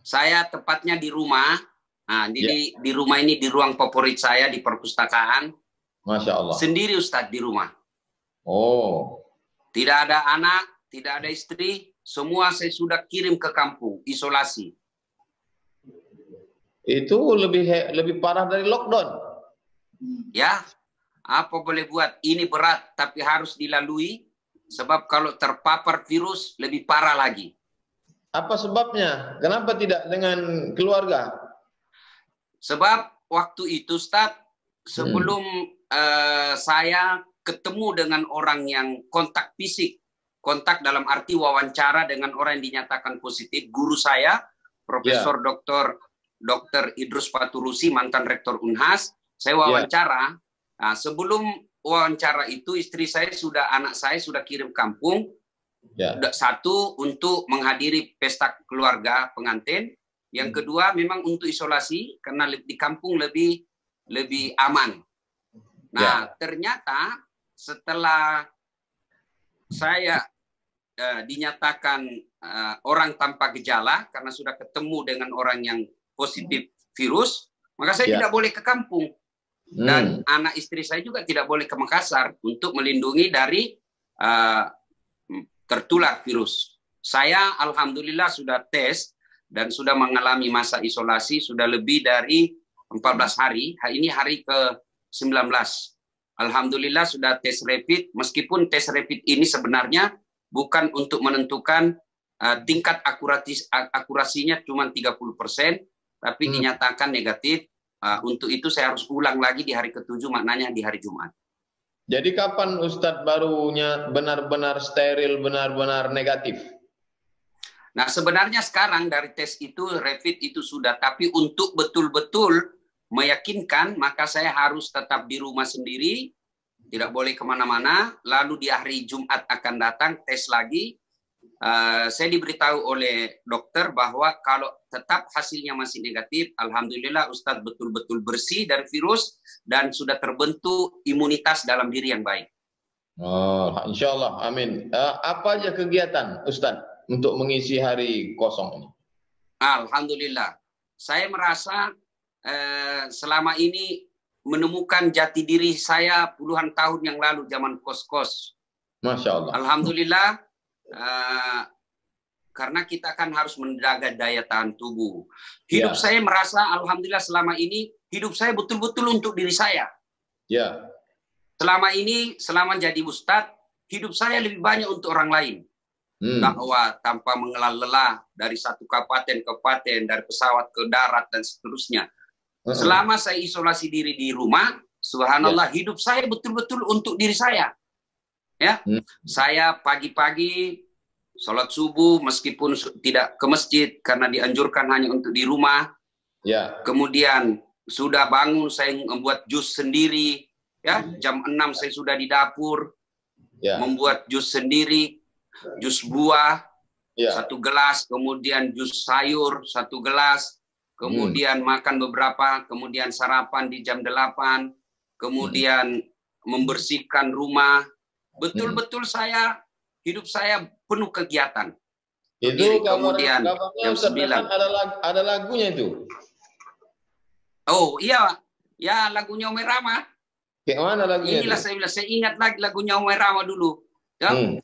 Saya tepatnya di rumah. Nah, di rumah ini di ruang favorit saya di perpustakaan. Masya Allah. Sendiri Ustaz di rumah. Oh. Tidak ada anak, tidak ada istri. Semua saya sudah kirim ke kampung, isolasi. Itu lebih parah dari lockdown. Ya, apa boleh buat? Ini berat tapi harus dilalui. Sebab kalau terpapar virus lebih parah lagi. Apa sebabnya? Kenapa tidak dengan keluarga? Sebab waktu itu Ustaz, sebelum saya ketemu dengan orang yang kontak fisik, kontak dalam arti wawancara dengan orang yang dinyatakan positif, guru saya, Profesor Dr. Idrus Paturusi, mantan Rektor Unhas, saya wawancara. Nah, sebelum wawancara itu anak saya sudah kirim kampung. Satu untuk menghadiri pesta keluarga pengantin, yang kedua memang untuk isolasi karena di kampung lebih aman. Nah, ternyata setelah saya dinyatakan orang tanpa gejala karena sudah ketemu dengan orang yang positif virus, maka saya tidak boleh ke kampung. Dan anak istri saya juga tidak boleh ke Makassar untuk melindungi dari tertular virus. Saya alhamdulillah sudah tes dan sudah mengalami masa isolasi sudah lebih dari 14 hari. Ini hari ke-19. Alhamdulillah sudah tes rapid, meskipun tes rapid ini sebenarnya bukan untuk menentukan tingkat akurasinya cuma 30%, tapi dinyatakan negatif. Untuk itu saya harus ulang lagi di hari ke-7, maknanya di hari Jumat. Jadi kapan Ustadz barunya benar-benar steril, benar-benar negatif? Nah sebenarnya sekarang dari tes itu, rapid itu sudah, tapi untuk betul-betul meyakinkan, maka saya harus tetap di rumah sendiri, tidak boleh kemana-mana, lalu di hari Jumat akan datang tes lagi, Saya diberitahu oleh dokter bahwa kalau tetap hasilnya masih negatif, alhamdulillah Ustadz betul-betul bersih dari virus dan sudah terbentuk imunitas dalam diri yang baik. Oh, insya Allah, amin. Apa aja kegiatan Ustadz untuk mengisi hari kosong ini? Alhamdulillah, saya merasa selama ini menemukan jati diri saya puluhan tahun yang lalu zaman kos-kos. Masya Allah. Alhamdulillah, karena kita kan harus menjaga daya tahan tubuh. Hidup saya merasa alhamdulillah selama ini hidup saya betul-betul untuk diri saya. Ya. Selama ini, selama jadi ustadz, hidup saya lebih banyak untuk orang lain. Dakwah tanpa mengenal lelah dari satu kabupaten ke kabupaten, dari pesawat ke darat dan seterusnya. Selama saya isolasi diri di rumah, subhanallah, hidup saya betul-betul untuk diri saya. Ya, saya pagi-pagi sholat subuh meskipun tidak ke masjid karena dianjurkan hanya untuk di rumah. Ya. Kemudian sudah bangun saya membuat jus sendiri. Ya, jam 6 saya sudah di dapur membuat jus sendiri, jus buah 1 gelas, kemudian jus sayur 1 gelas, kemudian makan beberapa, kemudian sarapan di jam 8, kemudian membersihkan rumah. Betul-betul hidup saya penuh kegiatan. Itu kemudian jam 9 ada lagunya itu. Oh iya, ya lagunya Omai Rama. Kayak mana lagunya? Inilah saya bilang, saya ingat lagi lagunya Omai Rama dulu.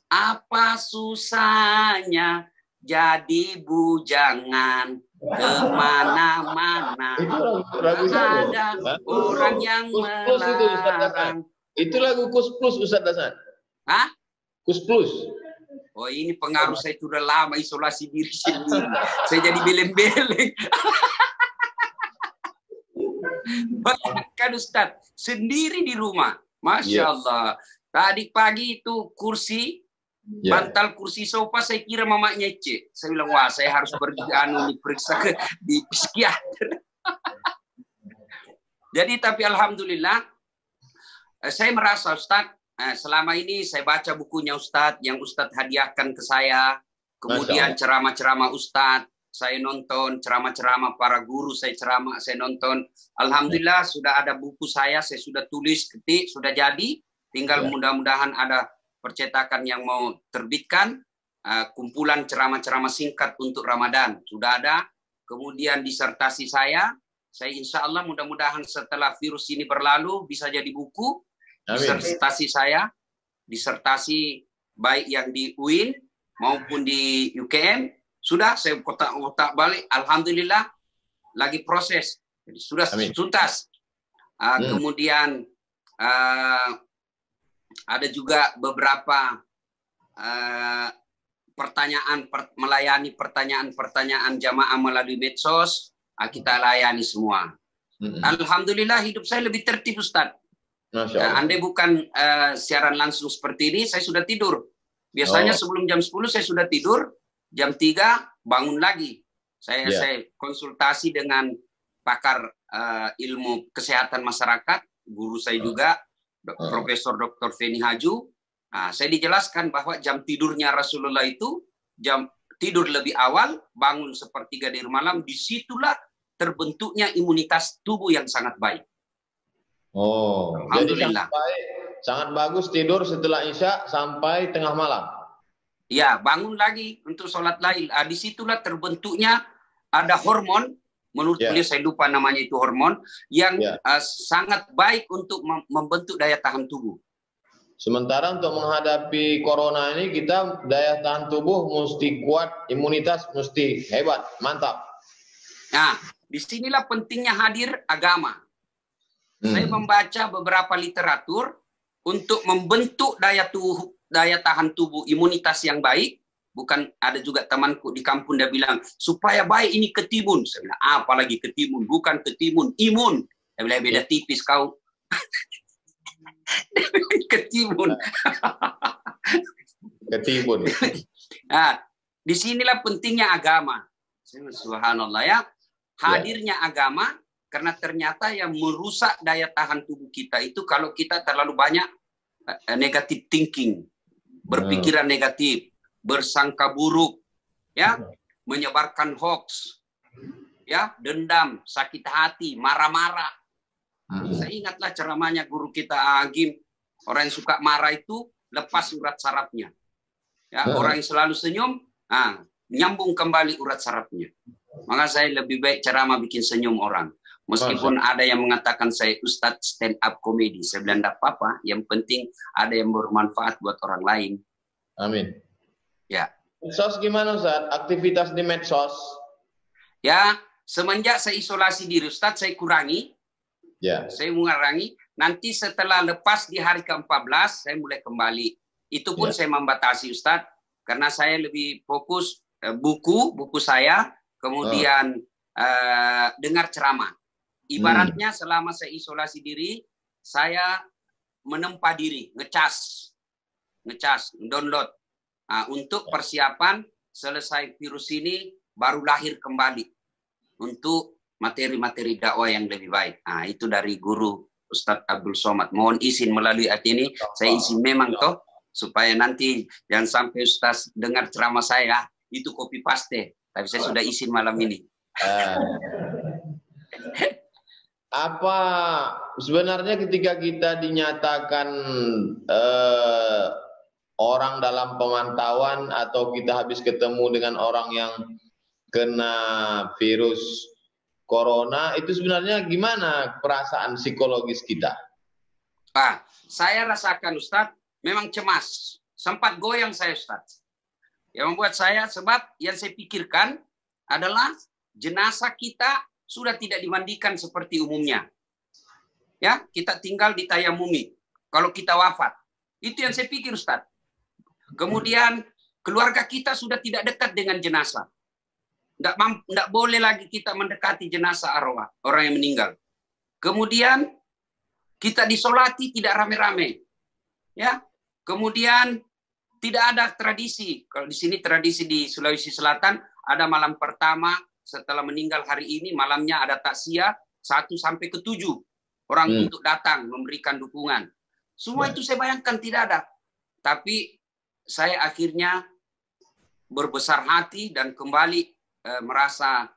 Apa susahnya jadi bujangan kemana-mana. Ada orang yang melarang. Itu lagu Kus Plus Ustaz Hasan. Hah? Kus Plus. Oh ini pengaruh saya sudah lama isolasi diri sendiri. Saya jadi beleng-beleng. Bahkan Ustaz sendiri di rumah, Masya Allah. Tadi pagi itu kursi, bantal kursi sofa saya kira mamanya Ece. Saya bilang wah saya harus pergi diperiksa di psikiater. Jadi tapi alhamdulillah saya merasa Ustaz selama ini saya baca bukunya Ustaz yang Ustaz hadiahkan ke saya, kemudian ceramah-ceramah Ustaz. Saya nonton ceramah-ceramah para guru, saya nonton. Alhamdulillah sudah ada buku saya sudah tulis, ketik, sudah jadi. Tinggal mudah-mudahan ada percetakan yang mau terbitkan. Kumpulan ceramah-ceramah singkat untuk Ramadan. Sudah ada. Kemudian disertasi saya insya Allah mudah-mudahan setelah virus ini berlalu bisa jadi buku. Disertasi saya, disertasi baik yang di UIN maupun di UKM. Sudah saya kotak-kotak balik, alhamdulillah lagi proses. Jadi sudah tuntas. Kemudian ada juga beberapa pertanyaan melayani pertanyaan jamaah melalui medsos, kita layani semua. Alhamdulillah hidup saya lebih tertib Ustaz. Andai bukan siaran langsung seperti ini, saya sudah tidur. Biasanya sebelum jam 10 saya sudah tidur. Jam 3 bangun lagi. Saya konsultasi dengan pakar ilmu kesehatan masyarakat, guru saya juga, Profesor Dr. Feni Haju. Saya dijelaskan bahwa jam tidurnya Rasulullah itu jam tidur lebih awal, bangun sepertiga dari malam, disitulah terbentuknya imunitas tubuh yang sangat baik. Oh, alhamdulillah. Jadi sangat bagus tidur setelah Isya sampai tengah malam. Ya, bangun lagi untuk sholat lail. Disitulah terbentuknya ada hormon, menurut beliau saya lupa namanya itu hormon, yang sangat baik untuk membentuk daya tahan tubuh. Sementara untuk menghadapi corona ini kita daya tahan tubuh mesti kuat, imunitas mesti hebat, mantap. Nah, disinilah pentingnya hadir agama. Saya membaca beberapa literatur untuk membentuk daya tahan tubuh, imunitas yang baik. Bukan, ada juga temanku di kampung dia bilang supaya baik ini ketimun. Saya bilang apalagi ketimun, bukan ketimun, imun. Saya bilang beda tipis kau. Ketimun. Ketimun. Nah, disinilah pentingnya agama. Subhanallah ya. Hadirnya agama karena ternyata yang merusak daya tahan tubuh kita itu kalau kita terlalu banyak negative thinking, berpikiran negatif. bersangka buruk, ya, menyebarkan hoax, ya, dendam, sakit hati, marah-marah. Saya ingatlah ceramahnya guru kita Agim, orang yang suka marah itu lepas urat sarafnya. Ya, orang yang selalu senyum, nyambung kembali urat sarafnya. Maka saya lebih baik ceramah bikin senyum orang. Meskipun ada yang mengatakan saya Ustadz stand up comedy, saya bilang tidak apa-apa. Yang penting ada yang bermanfaat buat orang lain. Amin. Ya. Medsos gimana Ustadz? Aktivitas di medsos? Ya, semenjak saya isolasi diri Ustadz, saya kurangi. Ya. Saya mengurangi. Nanti setelah lepas di hari ke-14, saya mulai kembali. Itu pun saya membatasi Ustadz, karena saya lebih fokus buku saya, kemudian dengar ceramah. Ibaratnya selama saya isolasi diri, saya menempa diri, ngecas, download. Untuk persiapan selesai virus ini, baru lahir kembali untuk materi-materi dakwah yang lebih baik. Itu dari guru Ustadz Abdul Somad. Mohon izin melalui hati ini, saya izin memang toh, supaya nanti jangan sampai Ustadz dengar ceramah saya, itu copy paste. Tapi saya sudah izin malam ini. Apa sebenarnya ketika kita dinyatakan orang dalam pemantauan atau kita habis ketemu dengan orang yang kena virus corona, itu sebenarnya gimana perasaan psikologis kita? Saya rasakan Ustadz, memang cemas. Sempat goyang saya Ustadz. Yang membuat saya, sebab yang saya pikirkan adalah jenazah kita sudah tidak dimandikan seperti umumnya. Ya, kita tinggal di tayamumi. Kalau kita wafat. Itu yang saya pikir Ustadz. Kemudian keluarga kita sudah tidak dekat dengan jenazah. Tidak boleh lagi kita mendekati jenazah arwah, orang yang meninggal. Kemudian kita disolati tidak rame-rame. Ya. Kemudian tidak ada tradisi. Kalau di sini tradisi di Sulawesi Selatan ada malam pertama setelah meninggal hari ini, malamnya ada takziah 1 sampai ke 7 orang untuk datang memberikan dukungan. Semua itu saya bayangkan tidak ada. Tapi saya akhirnya berbesar hati dan kembali merasa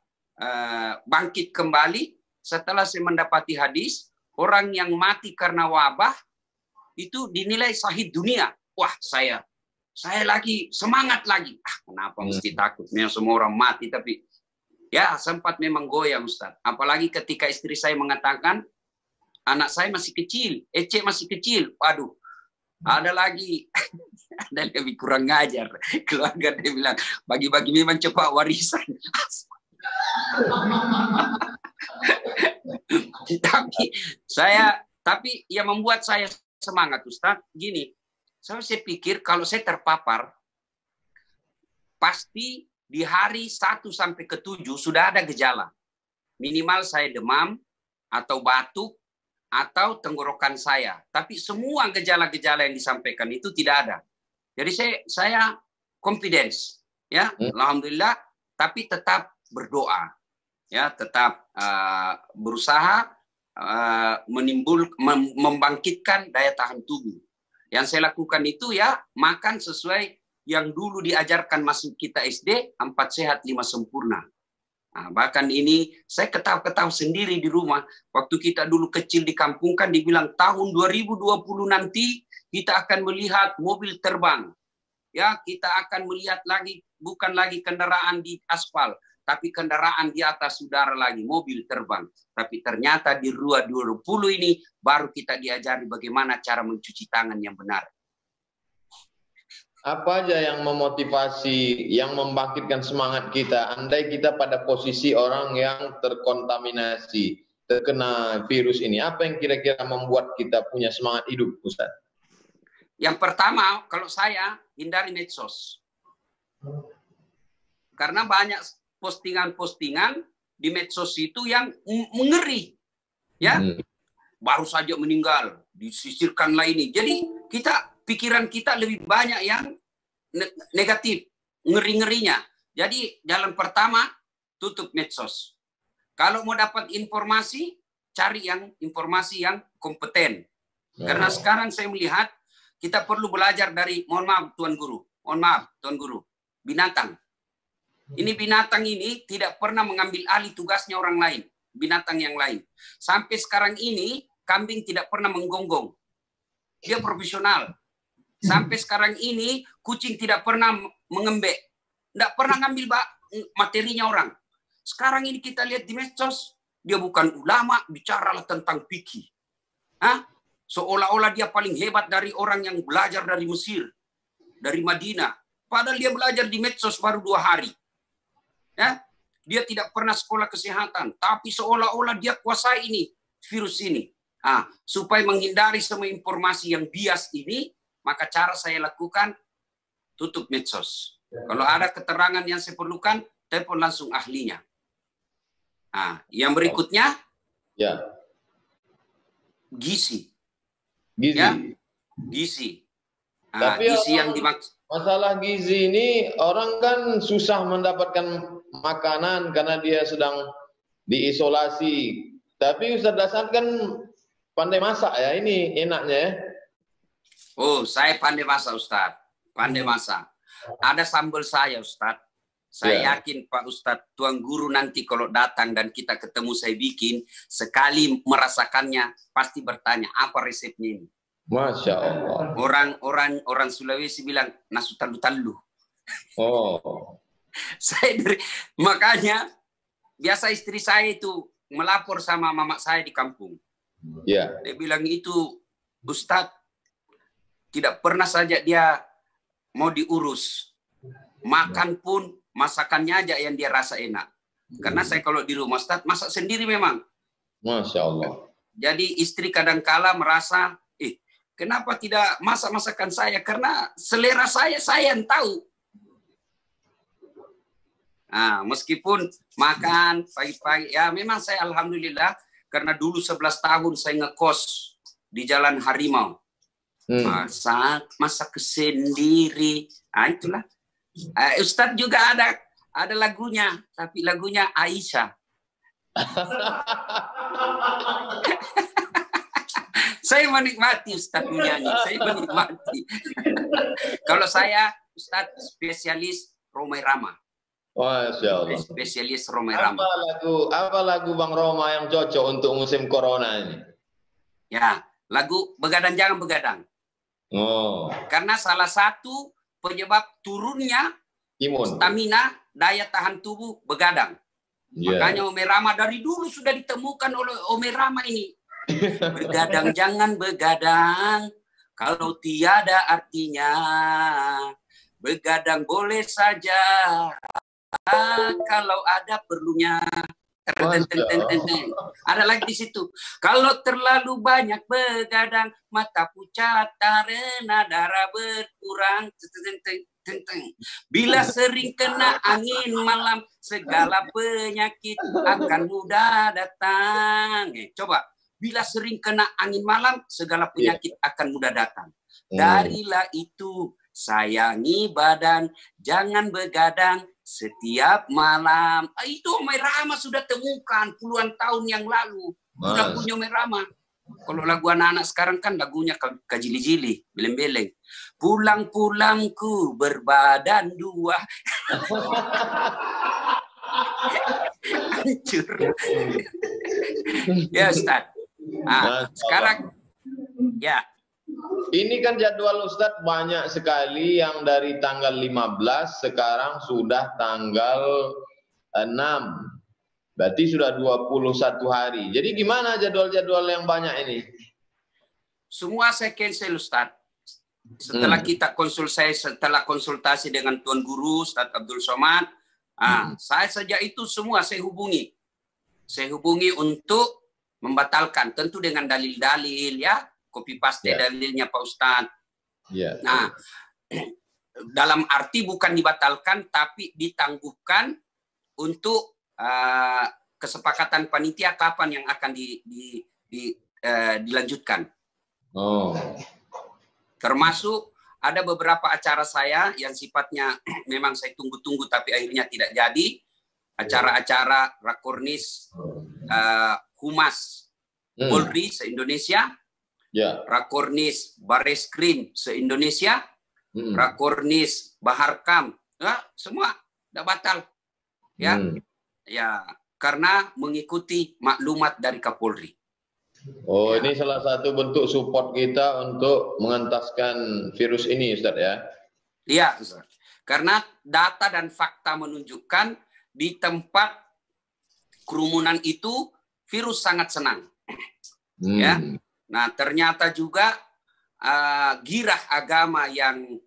bangkit kembali setelah saya mendapati hadis orang yang mati karena wabah itu dinilai syahid dunia. Wah, saya lagi semangat lagi. Kenapa mesti takut? Memang semua orang mati, tapi ya sempat memang goyang Ustaz. Apalagi ketika istri saya mengatakan anak saya masih kecil, Ece masih kecil. Waduh, ada lagi ada lebih kurang ngajar. Keluarga dia bilang bagi-bagi memang cepat warisan. Tapi yang membuat saya semangat Ustaz gini. Saya pikir kalau saya terpapar pasti di hari 1 sampai ke 7 sudah ada gejala. Minimal saya demam atau batuk atau tenggorokan saya. Tapi semua gejala-gejala yang disampaikan itu tidak ada. Jadi saya confidence, ya, alhamdulillah. Tapi tetap berdoa, ya, tetap berusaha membangkitkan daya tahan tubuh. Yang saya lakukan itu ya makan sesuai yang dulu diajarkan masuk kita SD, 4 sehat 5 sempurna. Bahkan ini saya ketawa-ketawa sendiri di rumah. Waktu kita dulu kecil di kampung kan dibilang tahun 2020 nanti kita akan melihat mobil terbang. Ya, kita akan melihat lagi bukan lagi kendaraan di aspal, tapi kendaraan di atas udara lagi, mobil terbang. Tapi ternyata di 2020 ini baru kita diajari bagaimana cara mencuci tangan yang benar. Apa aja yang memotivasi, yang membangkitkan semangat kita, andai kita pada posisi orang yang terkontaminasi, terkena virus ini, apa yang kira-kira membuat kita punya semangat hidup, Ustaz? Yang pertama, kalau saya hindari medsos. Karena banyak postingan-postingan di medsos itu yang mengeri. Ya, baru saja meninggal, disisirkanlah ini. Jadi pikiran kita lebih banyak yang negatif, ngeri-ngerinya. Jadi jalan pertama, tutup medsos. Kalau mau dapat informasi, cari informasi yang kompeten. Karena sekarang saya melihat, kita perlu belajar dari, mohon maaf Tuan Guru, Mohon maaf, Tuan Guru. Binatang. Ini binatang ini tidak pernah mengambil alih tugasnya orang lain. Binatang yang lain. Sampai sekarang ini, kambing tidak pernah menggonggong. Dia profesional. Sampai sekarang ini, kucing tidak pernah mengembek. Tidak pernah ngambil materinya orang. Sekarang ini kita lihat di medsos, dia bukan ulama, bicaralah tentang fikih. Seolah-olah dia paling hebat dari orang yang belajar dari Mesir, dari Madinah. Padahal dia belajar di medsos baru 2 hari. Ya, dia tidak pernah sekolah kesehatan, tapi seolah-olah dia kuasai ini virus ini. Supaya menghindari semua informasi yang bias ini, maka cara saya lakukan tutup medsos. Kalau ada keterangan yang saya perlukan, telepon langsung ahlinya. Yang berikutnya, ya, gizi. Gizi. Ya, gizi. Tapi gizi yang dimaksud. Masalah gizi ini orang kan susah mendapatkan makanan karena dia sedang diisolasi. Tapi Ustaz Dasar kan pandai masak ya, ini enaknya ya. Oh, saya pandai masak Ustaz. Pandai masak. Ada sambal saya Ustaz. Saya yakin Pak Ustadz, Tuan Guru nanti kalau datang dan kita ketemu saya bikin, sekali merasakannya pasti bertanya apa resepnya ini. Masya Allah. Orang Sulawesi bilang nasu talu-talu. Oh. Makanya biasa istri saya itu melapor sama mama saya di kampung. Yeah. Dia bilang itu Ustadz tidak pernah saja dia mau diurus. Makan pun masakannya aja yang dia rasa enak. Karena saya kalau di rumah Ustadz masak sendiri memang. Masya Allah. Jadi istri kadangkala merasa, kenapa tidak masak masakan saya? Karena selera saya yang tahu. Meskipun makan pagi-pagi, ya memang saya alhamdulillah karena dulu 11 tahun saya ngekos di Jalan Harimau. Masak sendiri. Itulah. Ustadz juga ada lagunya, tapi lagunya Aisyah. Saya menikmati Ustadz menyanyi, saya menikmati. Kalau saya Ustadz spesialis Romai Rama. Masya Allah. Spesialis Romai Rama. Apa lagu Bang Roma yang cocok untuk musim corona ini? Ya, lagu Begadang Jangan Begadang. Oh. Karena salah satu penyebab turunnya imun, stamina, daya tahan tubuh begadang. Makanya Romai Rama dari dulu sudah ditemukan oleh Romai Rama ini. Begadang jangan begadang, kalau tiada artinya. Begadang boleh saja, kalau ada perlunya. Ada lagi di situ. Kalau terlalu banyak begadang, mata pucat, karena darah berkurang. Bila sering kena angin malam, segala penyakit akan mudah datang. Coba, bila sering kena angin malam, segala penyakit akan mudah datang. Darilah itu, sayangi badan, jangan begadang setiap malam. Itu Romai Rama sudah temukan puluhan tahun yang lalu. Lagunya Romai Rama. Kalau lagu anak-anak sekarang kan lagunya kajili-jili, beleng-beleng. Pulang-pulangku berbadan dua. Hancur. Ya Ustaz. Sekarang ya. Ini kan jadwal Ustadz banyak sekali yang dari tanggal 15 sekarang sudah tanggal 6. Berarti sudah 21 hari. Jadi gimana jadwal-jadwal yang banyak ini? Semua saya cancel Ustadz. Setelah kita konsultasi dengan Tuan Guru Ustadz Abdul Somad, saya saja itu semua saya hubungi. Saya hubungi untuk membatalkan, tentu dengan dalil-dalil ya. Copy paste dalilnya Pak Ustadz. Nah, dalam arti bukan dibatalkan, tapi ditangguhkan untuk kesepakatan panitia kapan yang akan dilanjutkan. Termasuk ada beberapa acara saya yang sifatnya memang saya tunggu-tunggu tapi akhirnya tidak jadi. Acara-acara Rakornis Humas Polri se-Indonesia. Rakornis Bareskrim se-Indonesia, Rakornis, Baharkam, semua udah batal. Ya, ya karena mengikuti maklumat dari Kapolri. Oh, ya. Ini salah satu bentuk support kita untuk mengentaskan virus ini, Ustaz ya? Iya, Ustaz. Karena data dan fakta menunjukkan di tempat kerumunan itu virus sangat senang. Ya. Nah, ternyata juga girah agama yang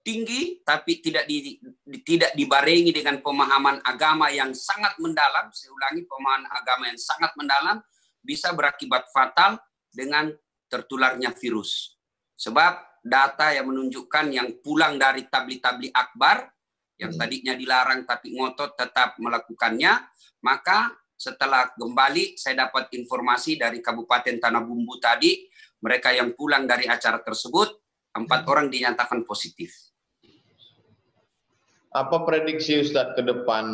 tinggi tapi tidak dibarengi dengan pemahaman agama yang sangat mendalam. Saya ulangi, pemahaman agama yang sangat mendalam bisa berakibat fatal dengan tertularnya virus. Sebab data yang menunjukkan yang pulang dari tabli-tabli akbar, yang tadinya dilarang tapi ngotot tetap melakukannya, maka setelah kembali saya dapat informasi dari Kabupaten Tanah Bumbu tadi, mereka yang pulang dari acara tersebut, 4 orang dinyatakan positif. Apa prediksi Ustadz ke depan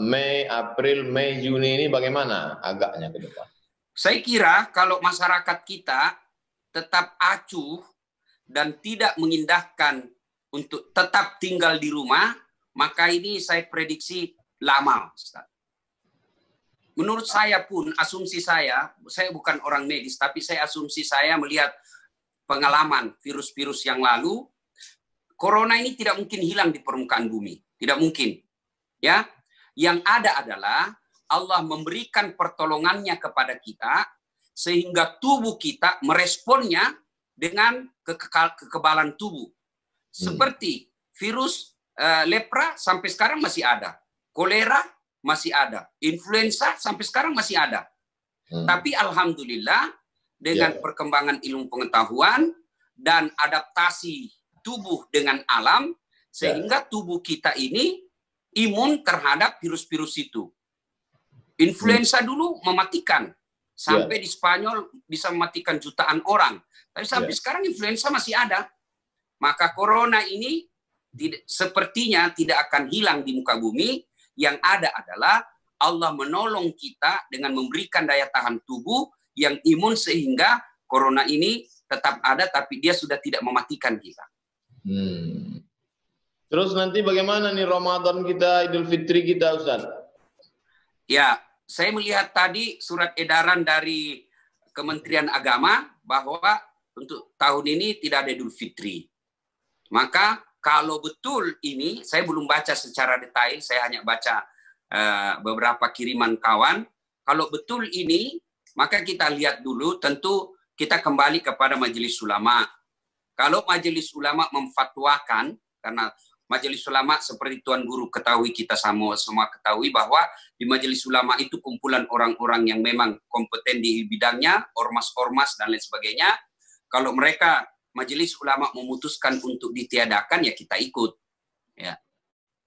Mei, April, Mei, Juni ini bagaimana agaknya ke depan? Saya kira kalau masyarakat kita tetap acuh dan tidak mengindahkan untuk tetap tinggal di rumah, maka ini saya prediksi lama, Ustaz. Menurut saya pun, asumsi saya bukan orang medis, tapi asumsi saya melihat pengalaman virus-virus yang lalu, Corona ini tidak mungkin hilang di permukaan bumi, tidak mungkin. Ya, yang ada adalah Allah memberikan pertolongannya kepada kita sehingga tubuh kita meresponnya dengan kekebalan tubuh. Seperti virus lepra sampai sekarang masih ada, kolera masih ada, influenza sampai sekarang masih ada. Tapi alhamdulillah dengan perkembangan ilmu pengetahuan dan adaptasi tubuh dengan alam, sehingga tubuh kita ini imun terhadap virus-virus itu. Influenza dulu mematikan, sampai di Spanyol bisa mematikan jutaan orang. Tapi sampai sekarang influenza masih ada. Maka corona ini sepertinya tidak akan hilang di muka bumi. Yang ada adalah Allah menolong kita dengan memberikan daya tahan tubuh yang imun sehingga corona ini tetap ada, tapi dia sudah tidak mematikan kita. Terus nanti bagaimana nih Ramadan kita, Idul Fitri kita, Ustaz? Ya, saya melihat tadi surat edaran dari Kementerian Agama bahwa untuk tahun ini tidak ada Idul Fitri. Maka kalau betul ini, saya belum baca secara detail, saya hanya baca beberapa kiriman kawan. Kalau betul ini, maka kita lihat dulu, tentu kita kembali kepada Majelis Ulama. Kalau Majelis Ulama memfatwakan, karena Majelis Ulama seperti Tuan Guru ketahui, kita semua ketahui bahwa di Majelis Ulama itu kumpulan orang-orang yang memang kompeten di bidangnya, ormas-ormas dan lain sebagainya. Kalau mereka Majelis Ulama memutuskan untuk ditiadakan, ya kita ikut. Ya.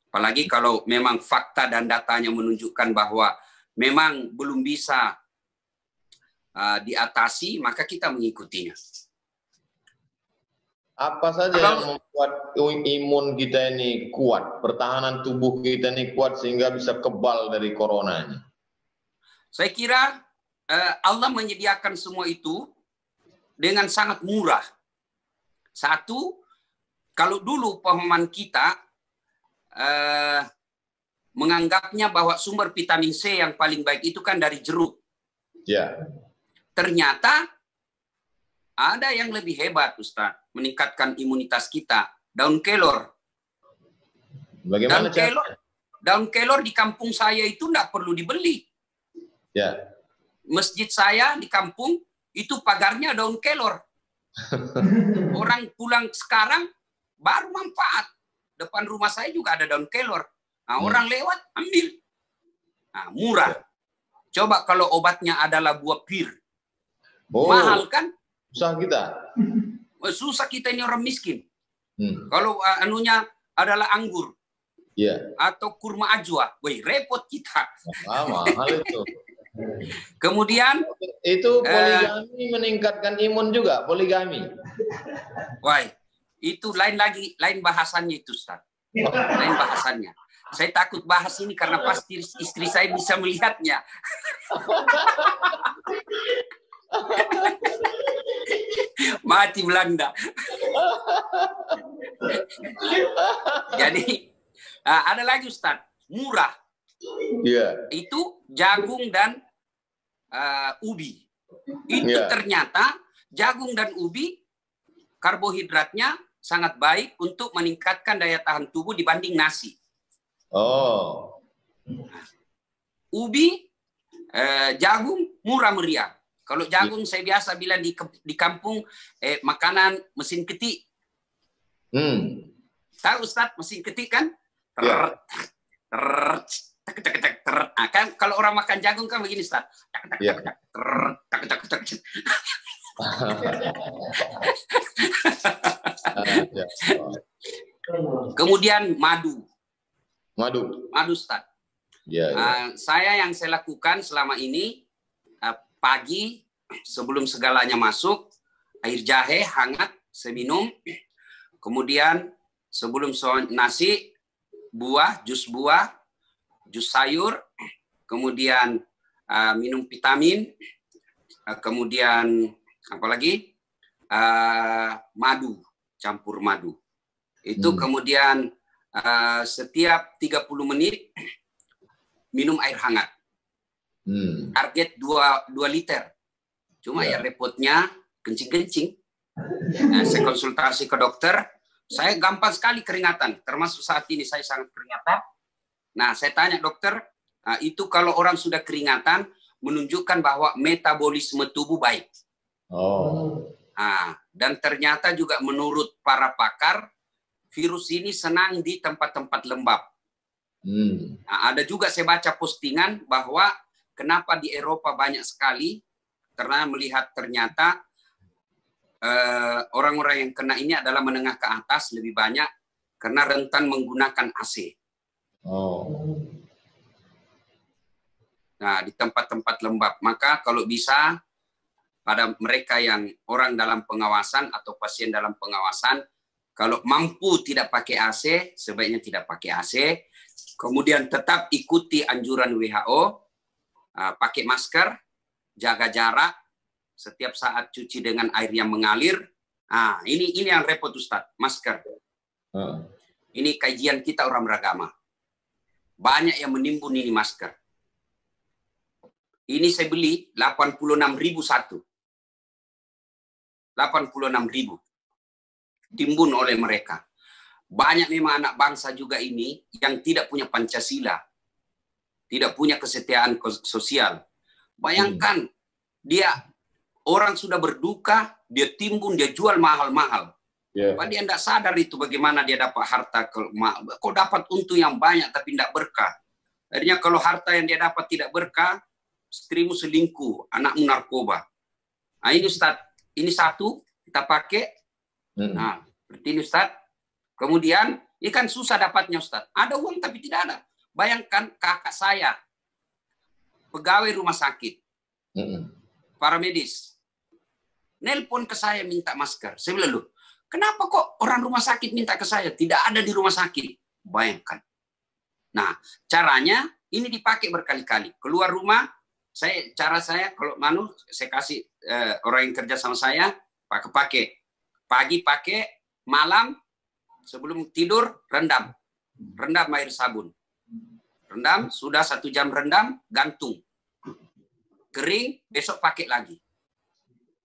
Apalagi kalau memang fakta dan datanya menunjukkan bahwa memang belum bisa diatasi, maka kita mengikutinya. Apa saja yang membuat imun kita ini kuat, pertahanan tubuh kita ini kuat sehingga bisa kebal dari corona ini? Saya kira Allah menyediakan semua itu dengan sangat murah. Satu, kalau dulu pemahaman kita menganggapnya bahwa sumber vitamin C yang paling baik itu kan dari jeruk. Ya. Ternyata ada yang lebih hebat, Ustaz, meningkatkan imunitas kita. Daun kelor. Bagaimana daun kelor di kampung saya itu tidak perlu dibeli. Ya. Masjid saya di kampung itu pagarnya daun kelor. Orang pulang sekarang baru manfaat. Depan rumah saya juga ada daun kelor. Nah, orang lewat ambil. Nah, murah. Coba kalau obatnya adalah buah pir. Mahal kan? Susah kita. Susah kita ini orang miskin. Kalau anunya adalah anggur. Atau kurma ajwa. Wih, repot kita. Mahal itu. Kemudian itu poligami meningkatkan imun juga, poligami. Wah, itu lain lagi, lain bahasannya itu, Ustaz. Lain bahasannya. Saya takut bahas ini karena pasti istri saya bisa melihatnya. Mati Belanda. Jadi ada lagi Ustaz, murah. Iya. Itu jagung dan ubi. Itu ternyata jagung dan ubi karbohidratnya sangat baik untuk meningkatkan daya tahan tubuh dibanding nasi. Oh. Ubi, jagung murah meriah. Kalau jagung saya biasa bilang di kampung makanan mesin ketik. Tahu Ustaz mesin ketik kan? Kan kalau orang makan jagung kan begini Ustaz. Kemudian madu Ustaz. Saya lakukan selama ini pagi sebelum segalanya masuk, air jahe hangat saya minum. Kemudian sebelum nasi, jus buah, jus sayur, kemudian minum vitamin, kemudian apa lagi? Madu, campur madu. Itu kemudian setiap 30 menit minum air hangat. Target 2 liter. Cuma ya repotnya kencing-kencing. Saya konsultasi ke dokter, saya gampang sekali keringatan. Termasuk saat ini saya sangat keringatan. Nah, saya tanya dokter, itu kalau orang sudah keringatan, menunjukkan bahwa metabolisme tubuh baik. Dan ternyata juga menurut para pakar, virus ini senang di tempat-tempat lembab. Ada juga saya baca postingan bahwa kenapa di Eropa banyak sekali, karena melihat ternyata orang-orang yang kena ini adalah menengah ke atas lebih banyak karena rentan menggunakan AC. Nah, di tempat-tempat lembab. Maka kalau bisa pada mereka yang orang dalam pengawasan atau pasien dalam pengawasan, kalau mampu tidak pakai AC, sebaiknya tidak pakai AC. Kemudian tetap ikuti anjuran WHO, pakai masker, jaga jarak, setiap saat cuci dengan air yang mengalir. Ini yang repot Ustaz, masker. Ini kajian kita orang beragama. Banyak yang menimbun ini masker. Ini saya beli 86.000 satu. 86.000. Timbun oleh mereka. Banyak memang anak bangsa juga ini yang tidak punya Pancasila. Tidak punya kesetiaan sosial. Bayangkan, orang sudah berduka, dia timbun, dia jual mahal-mahal. Padahal dia tidak sadar itu bagaimana dia dapat harta. Kok dapat untung yang banyak tapi tidak berkah. Akhirnya kalau harta yang dia dapat tidak berkah, istrimu selingkuh, anakmu narkoba. Ini Ustaz, ini satu kita pakai. Seperti ini Ustaz. Kemudian, ini kan susah dapatnya Ustaz. Ada uang tapi tidak ada. Bayangkan kakak saya, pegawai rumah sakit, para medis, nelpon ke saya minta masker. Saya bilang, loh, kenapa kok orang rumah sakit minta ke saya? Tidak ada di rumah sakit. Bayangkan. Nah, caranya ini dipakai berkali-kali. Keluar rumah, cara saya kalau saya kasih orang yang kerja sama saya pakai. Pagi pakai, malam sebelum tidur rendam air sabun. Rendam, sudah 1 jam rendam, gantung. Kering, besok pakai lagi.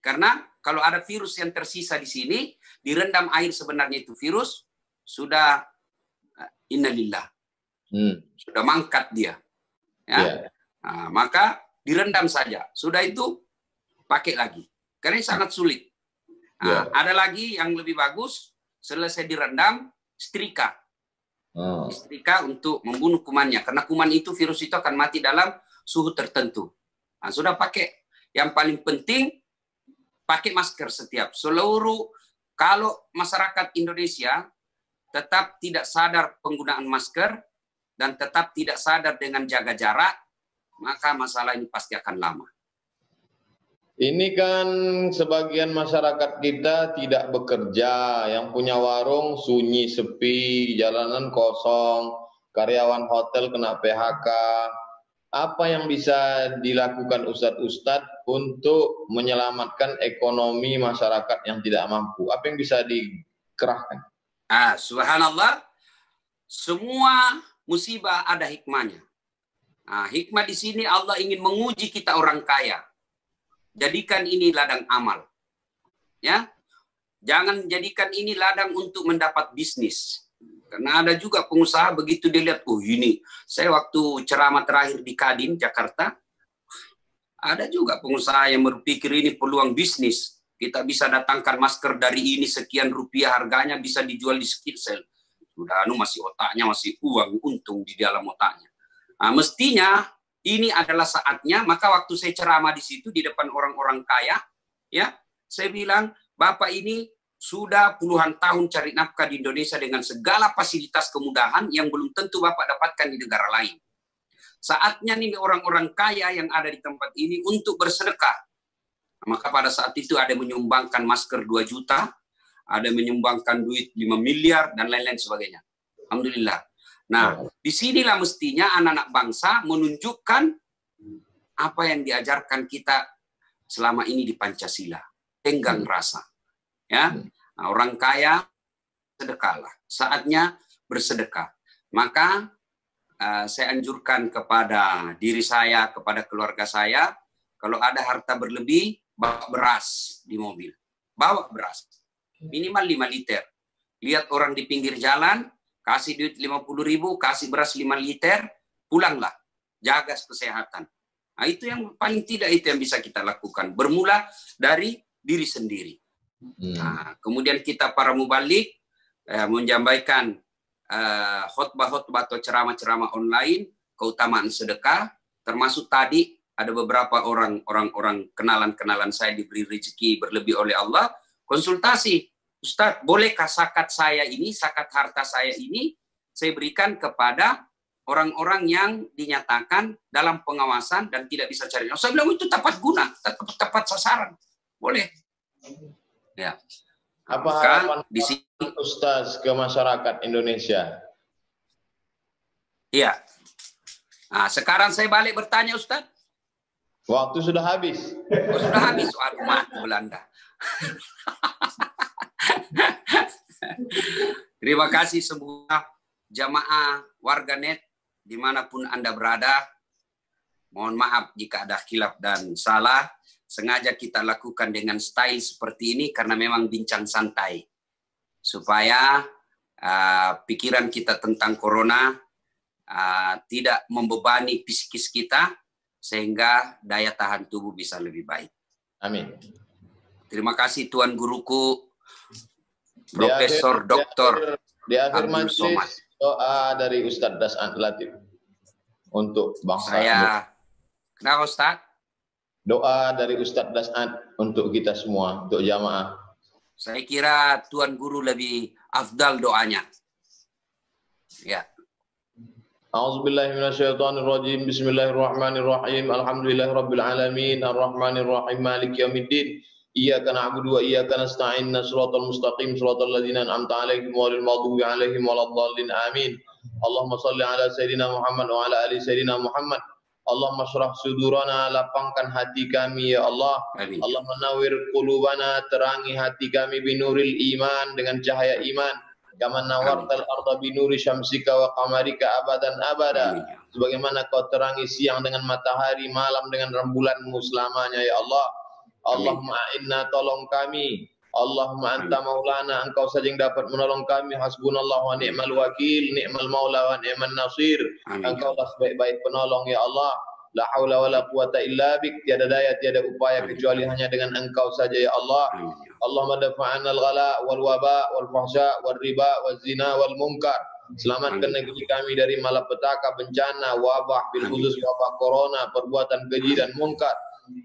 Karena kalau ada virus yang tersisa di sini, direndam air sebenarnya itu virus, sudah innalillah. Sudah mangkat dia. Nah, maka direndam saja. Sudah itu, pakai lagi. Karena ini sangat sulit. Ada lagi yang lebih bagus, selesai direndam, setrika. Setrika untuk membunuh kumannya. Karena kuman itu, virus itu akan mati dalam suhu tertentu. Nah, sudah pakai. Yang paling penting, pakai masker setiap. Kalau masyarakat Indonesia tetap tidak sadar penggunaan masker, dan tetap tidak sadar dengan jaga jarak, maka masalah ini pasti akan lama. Ini kan sebagian masyarakat kita tidak bekerja, yang punya warung sunyi, sepi, jalanan kosong, karyawan hotel kena PHK. Apa yang bisa dilakukan Ustadz untuk menyelamatkan ekonomi masyarakat yang tidak mampu? Apa yang bisa dikerahkan? Subhanallah, semua musibah ada hikmahnya. Hikmah di sini Allah ingin menguji kita orang kaya. Jadikan ini ladang amal. Ya, jangan jadikan ini ladang untuk mendapat bisnis. Karena ada juga pengusaha begitu dilihat, oh ini, saya waktu ceramah terakhir di Kadin, Jakarta, ada juga pengusaha yang berpikir ini peluang bisnis. Kita bisa datangkan masker dari ini sekian rupiah harganya, bisa dijual di Skincell. Sudah masih otaknya, masih uang untung di dalam otaknya. Mestinya ini adalah saatnya, maka waktu saya ceramah di situ di depan orang-orang kaya, ya, saya bilang, Bapak ini sudah puluhan tahun cari nafkah di Indonesia dengan segala fasilitas kemudahan yang belum tentu Bapak dapatkan di negara lain. Saatnya nih orang-orang kaya yang ada di tempat ini untuk bersedekah. Maka pada saat itu ada menyumbangkan masker 2 juta, ada menyumbangkan duit 5 miliar, dan lain-lain sebagainya. Alhamdulillah. Nah, disinilah mestinya anak-anak bangsa menunjukkan apa yang diajarkan kita selama ini di Pancasila. Tenggang rasa. Ya, orang kaya sedekahlah. Saatnya bersedekah. Maka saya anjurkan kepada diri saya, kepada keluarga saya, kalau ada harta berlebih, bawa beras di mobil. Bawa beras. Minimal 5 liter. Lihat orang di pinggir jalan, kasih duit 50.000, kasih beras 5 liter, pulanglah. Jaga kesehatan. Nah, itu yang paling tidak itu yang bisa kita lakukan. Bermula dari diri sendiri. Nah, kemudian kita para mubalik menyampaikan khutbah-khutbah atau ceramah-ceramah online keutamaan sedekah, termasuk tadi ada beberapa orang kenalan saya diberi rezeki berlebih oleh Allah, konsultasi, Ustadz, bolehkah zakat saya ini, zakat harta saya ini saya berikan kepada orang-orang yang dinyatakan dalam pengawasan dan tidak bisa cari. Saya bilang itu tepat guna, tepat sasaran, boleh. Ya. Apa harapan di sini Ustaz ke masyarakat Indonesia? Iya. Nah, sekarang saya balik bertanya, Ustaz. Waktu sudah habis. Oh, sudah habis. Aduh, mati Belanda. Terima kasih semua jamaah warganet dimanapun Anda berada. Mohon maaf jika ada khilaf dan salah. Sengaja kita lakukan dengan style seperti ini karena memang bincang santai. Supaya pikiran kita tentang corona tidak membebani psikis kita, sehingga daya tahan tubuh bisa lebih baik. Amin. Terima kasih Tuan Guruku, Profesor Dr. Di akhir Abdul Somad. Doa dari Ustadz Das'an Latif untuk bangsa. Kenapa Ustadz? Doa dari Ustadz Das'an untuk kita semua, untuk jamaah. Saya kira Tuan Guru lebih afdal doanya. Ya. A'udzubillahi minasyaitonirrajim. Bismillahirrahmanirrahim. Alhamdulillahirabbil alamin. Arrahmanirrahim. Maliki yaumiddin. Iyyaka na'budu wa iyyaka nasta'in. Shiratal mustaqim. Shiratal ladzina an'amta 'alaihim ghairil maghdubi 'alaihim waladdallin. Amin. Allahumma shalli ala sayidina Muhammad wa ala ali sayidina Muhammad. Allahumma syrah sudurana, lapangkan hati kami ya Allah. Amin. Allahumma nawwir qulubana, terangi hati kami binuril iman, dengan cahaya iman. Kama nawartal arda binuri syamsika wa qamarika abadan abada. Sebagaimana kau terangi siang dengan matahari, malam dengan rembulanmu selamanya ya Allah. Allahumma inna, tolong kami. Allahumma anta maulana, engkau saja yang dapat menolong kami. Hasbunallah wa ni'mal wakil, ni'mal maula wa ni'man nasir. Engkau lah sebaik-baik penolong ya Allah. La haula wa la quwata illa bik, tiada daya tiada upaya kecuali hanya dengan engkau saja ya Allah. Allahumma dafa'ana al-ghala wal waba wal fahsya wal riba wal zina wal munkar. Selamatkan negeri kami dari malapetaka, bencana, wabah, bil khusus wabah corona, perbuatan keji dan munkar.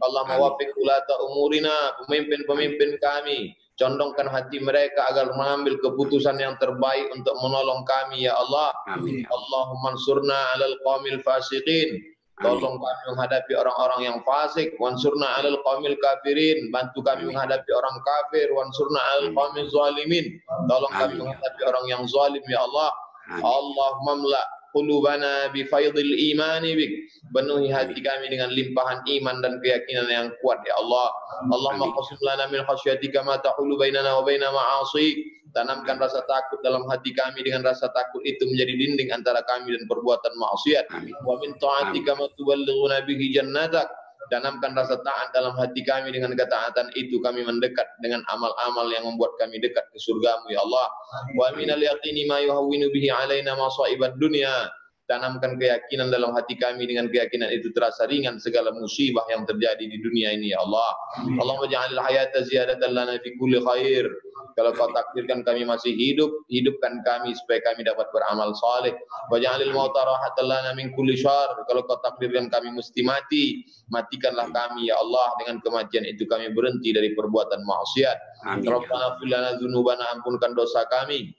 Allah mewaffiq ulata umurina, pemimpin-pemimpin kami, condongkan hati mereka agar mengambil keputusan yang terbaik untuk menolong kami ya Allah. Amin. Allahumma ansurna 'alal qaumil fasiqin. Tolong kami menghadapi orang-orang yang fasik. Wansurna 'alal qaumil kafirin. Bantu kami menghadapi orang kafir. Wansurna 'alal qaumil zalimin. Tolong kami menghadapi orang yang zalim ya Allah. Allahumma mla qulubana bi faidil imani bik. Penuhi hati kami dengan limpahan iman dan keyakinan yang kuat ya Allah. Allahumma qasim lana min khasyatika ma tahulu bainana wa baina ma'asik. Tanamkan rasa takut dalam hati kami, dengan rasa takut itu menjadi dinding antara kami dan perbuatan maksiat. Wa min ta'atika ma tuballighuna bihi jannatak. Tanamkan rasa taat dalam hati kami, dengan ketaatan itu kami mendekat dengan amal-amal yang membuat kami dekat ke surgamu ya Allah. Wa minal yaqini ma yuhawwinu bihi alaina masa'ibad dunya. Tanamkan keyakinan dalam hati kami, dengan keyakinan itu terasa ringan segala musibah yang terjadi di dunia ini ya Allah. Allahumma ja'alil hayata ziyadatan lana fi kulli khair. Kalau kau takdirkan kami masih hidup, hidupkan kami supaya kami dapat beramal saleh. Wa ja'alil mauta rahatan lana min kulli syarr. Kalau kau takdirkan kami mesti mati, matikanlah kami ya Allah. Dengan kematian itu kami berhenti dari perbuatan maksiat. Rabbana fil lana dzunubana, ampunkan dosa kami.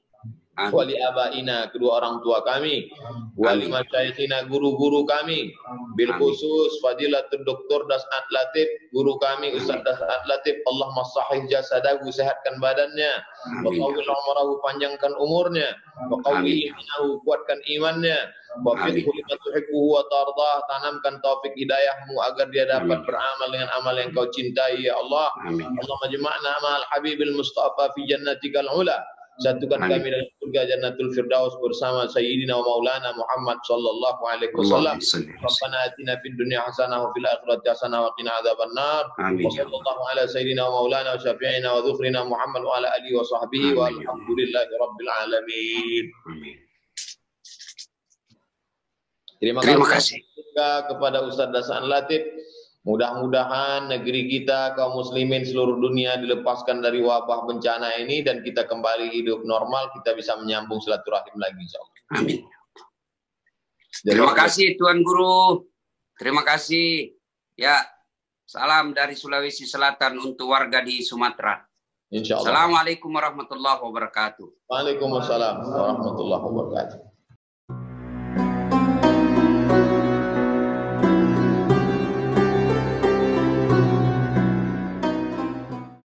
Wali abaina, kedua orang tua kami, wali masyayikhina, guru-guru kami, bil khusus fadilatul doktor Das'ad Latif, guru kami Ustaz Das'ad Latif. Allah masahih jasadahu, sehatkan badannya, wa qawwil umrahu, panjangkan umurnya, wa qawwi imanahu, kuatkan imannya, wa fidhu lima tuhibbuhu wa tardah, tanamkan taufik hidayahmu agar dia dapat beramal dengan amal yang kau cintai ya Allah. Allahumma jama'na ma'al habibil mustafa fi jannatikal ula. Satukan kami dalam surga Jannatul Firdaus bersama Sayyidina wa Maulana Muhammad sallallahu alaihi wasallam. Rabbana atina fid dunya hasanah wa fil akhirati hasanah wa qina adzabannar. Wa sallallahu ala Sayyidina wa Maulana wa syafi'ina wa dzukhrina Muhammad wa ala alihi wa sahbihi wa alhamdulillahi rabbil alamin. Terima kasih kepada Ustaz Das'ad Latif. Mudah-mudahan negeri kita, kaum muslimin seluruh dunia dilepaskan dari wabah bencana ini dan kita kembali hidup normal, kita bisa menyambung silaturahim lagi insyaallah. Amin. Terima kasih Tuan Guru. Terima kasih. Ya, salam dari Sulawesi Selatan untuk warga di Sumatera. Insyaallah. Assalamualaikum warahmatullahi wabarakatuh. Waalaikumsalam warahmatullahi wabarakatuh.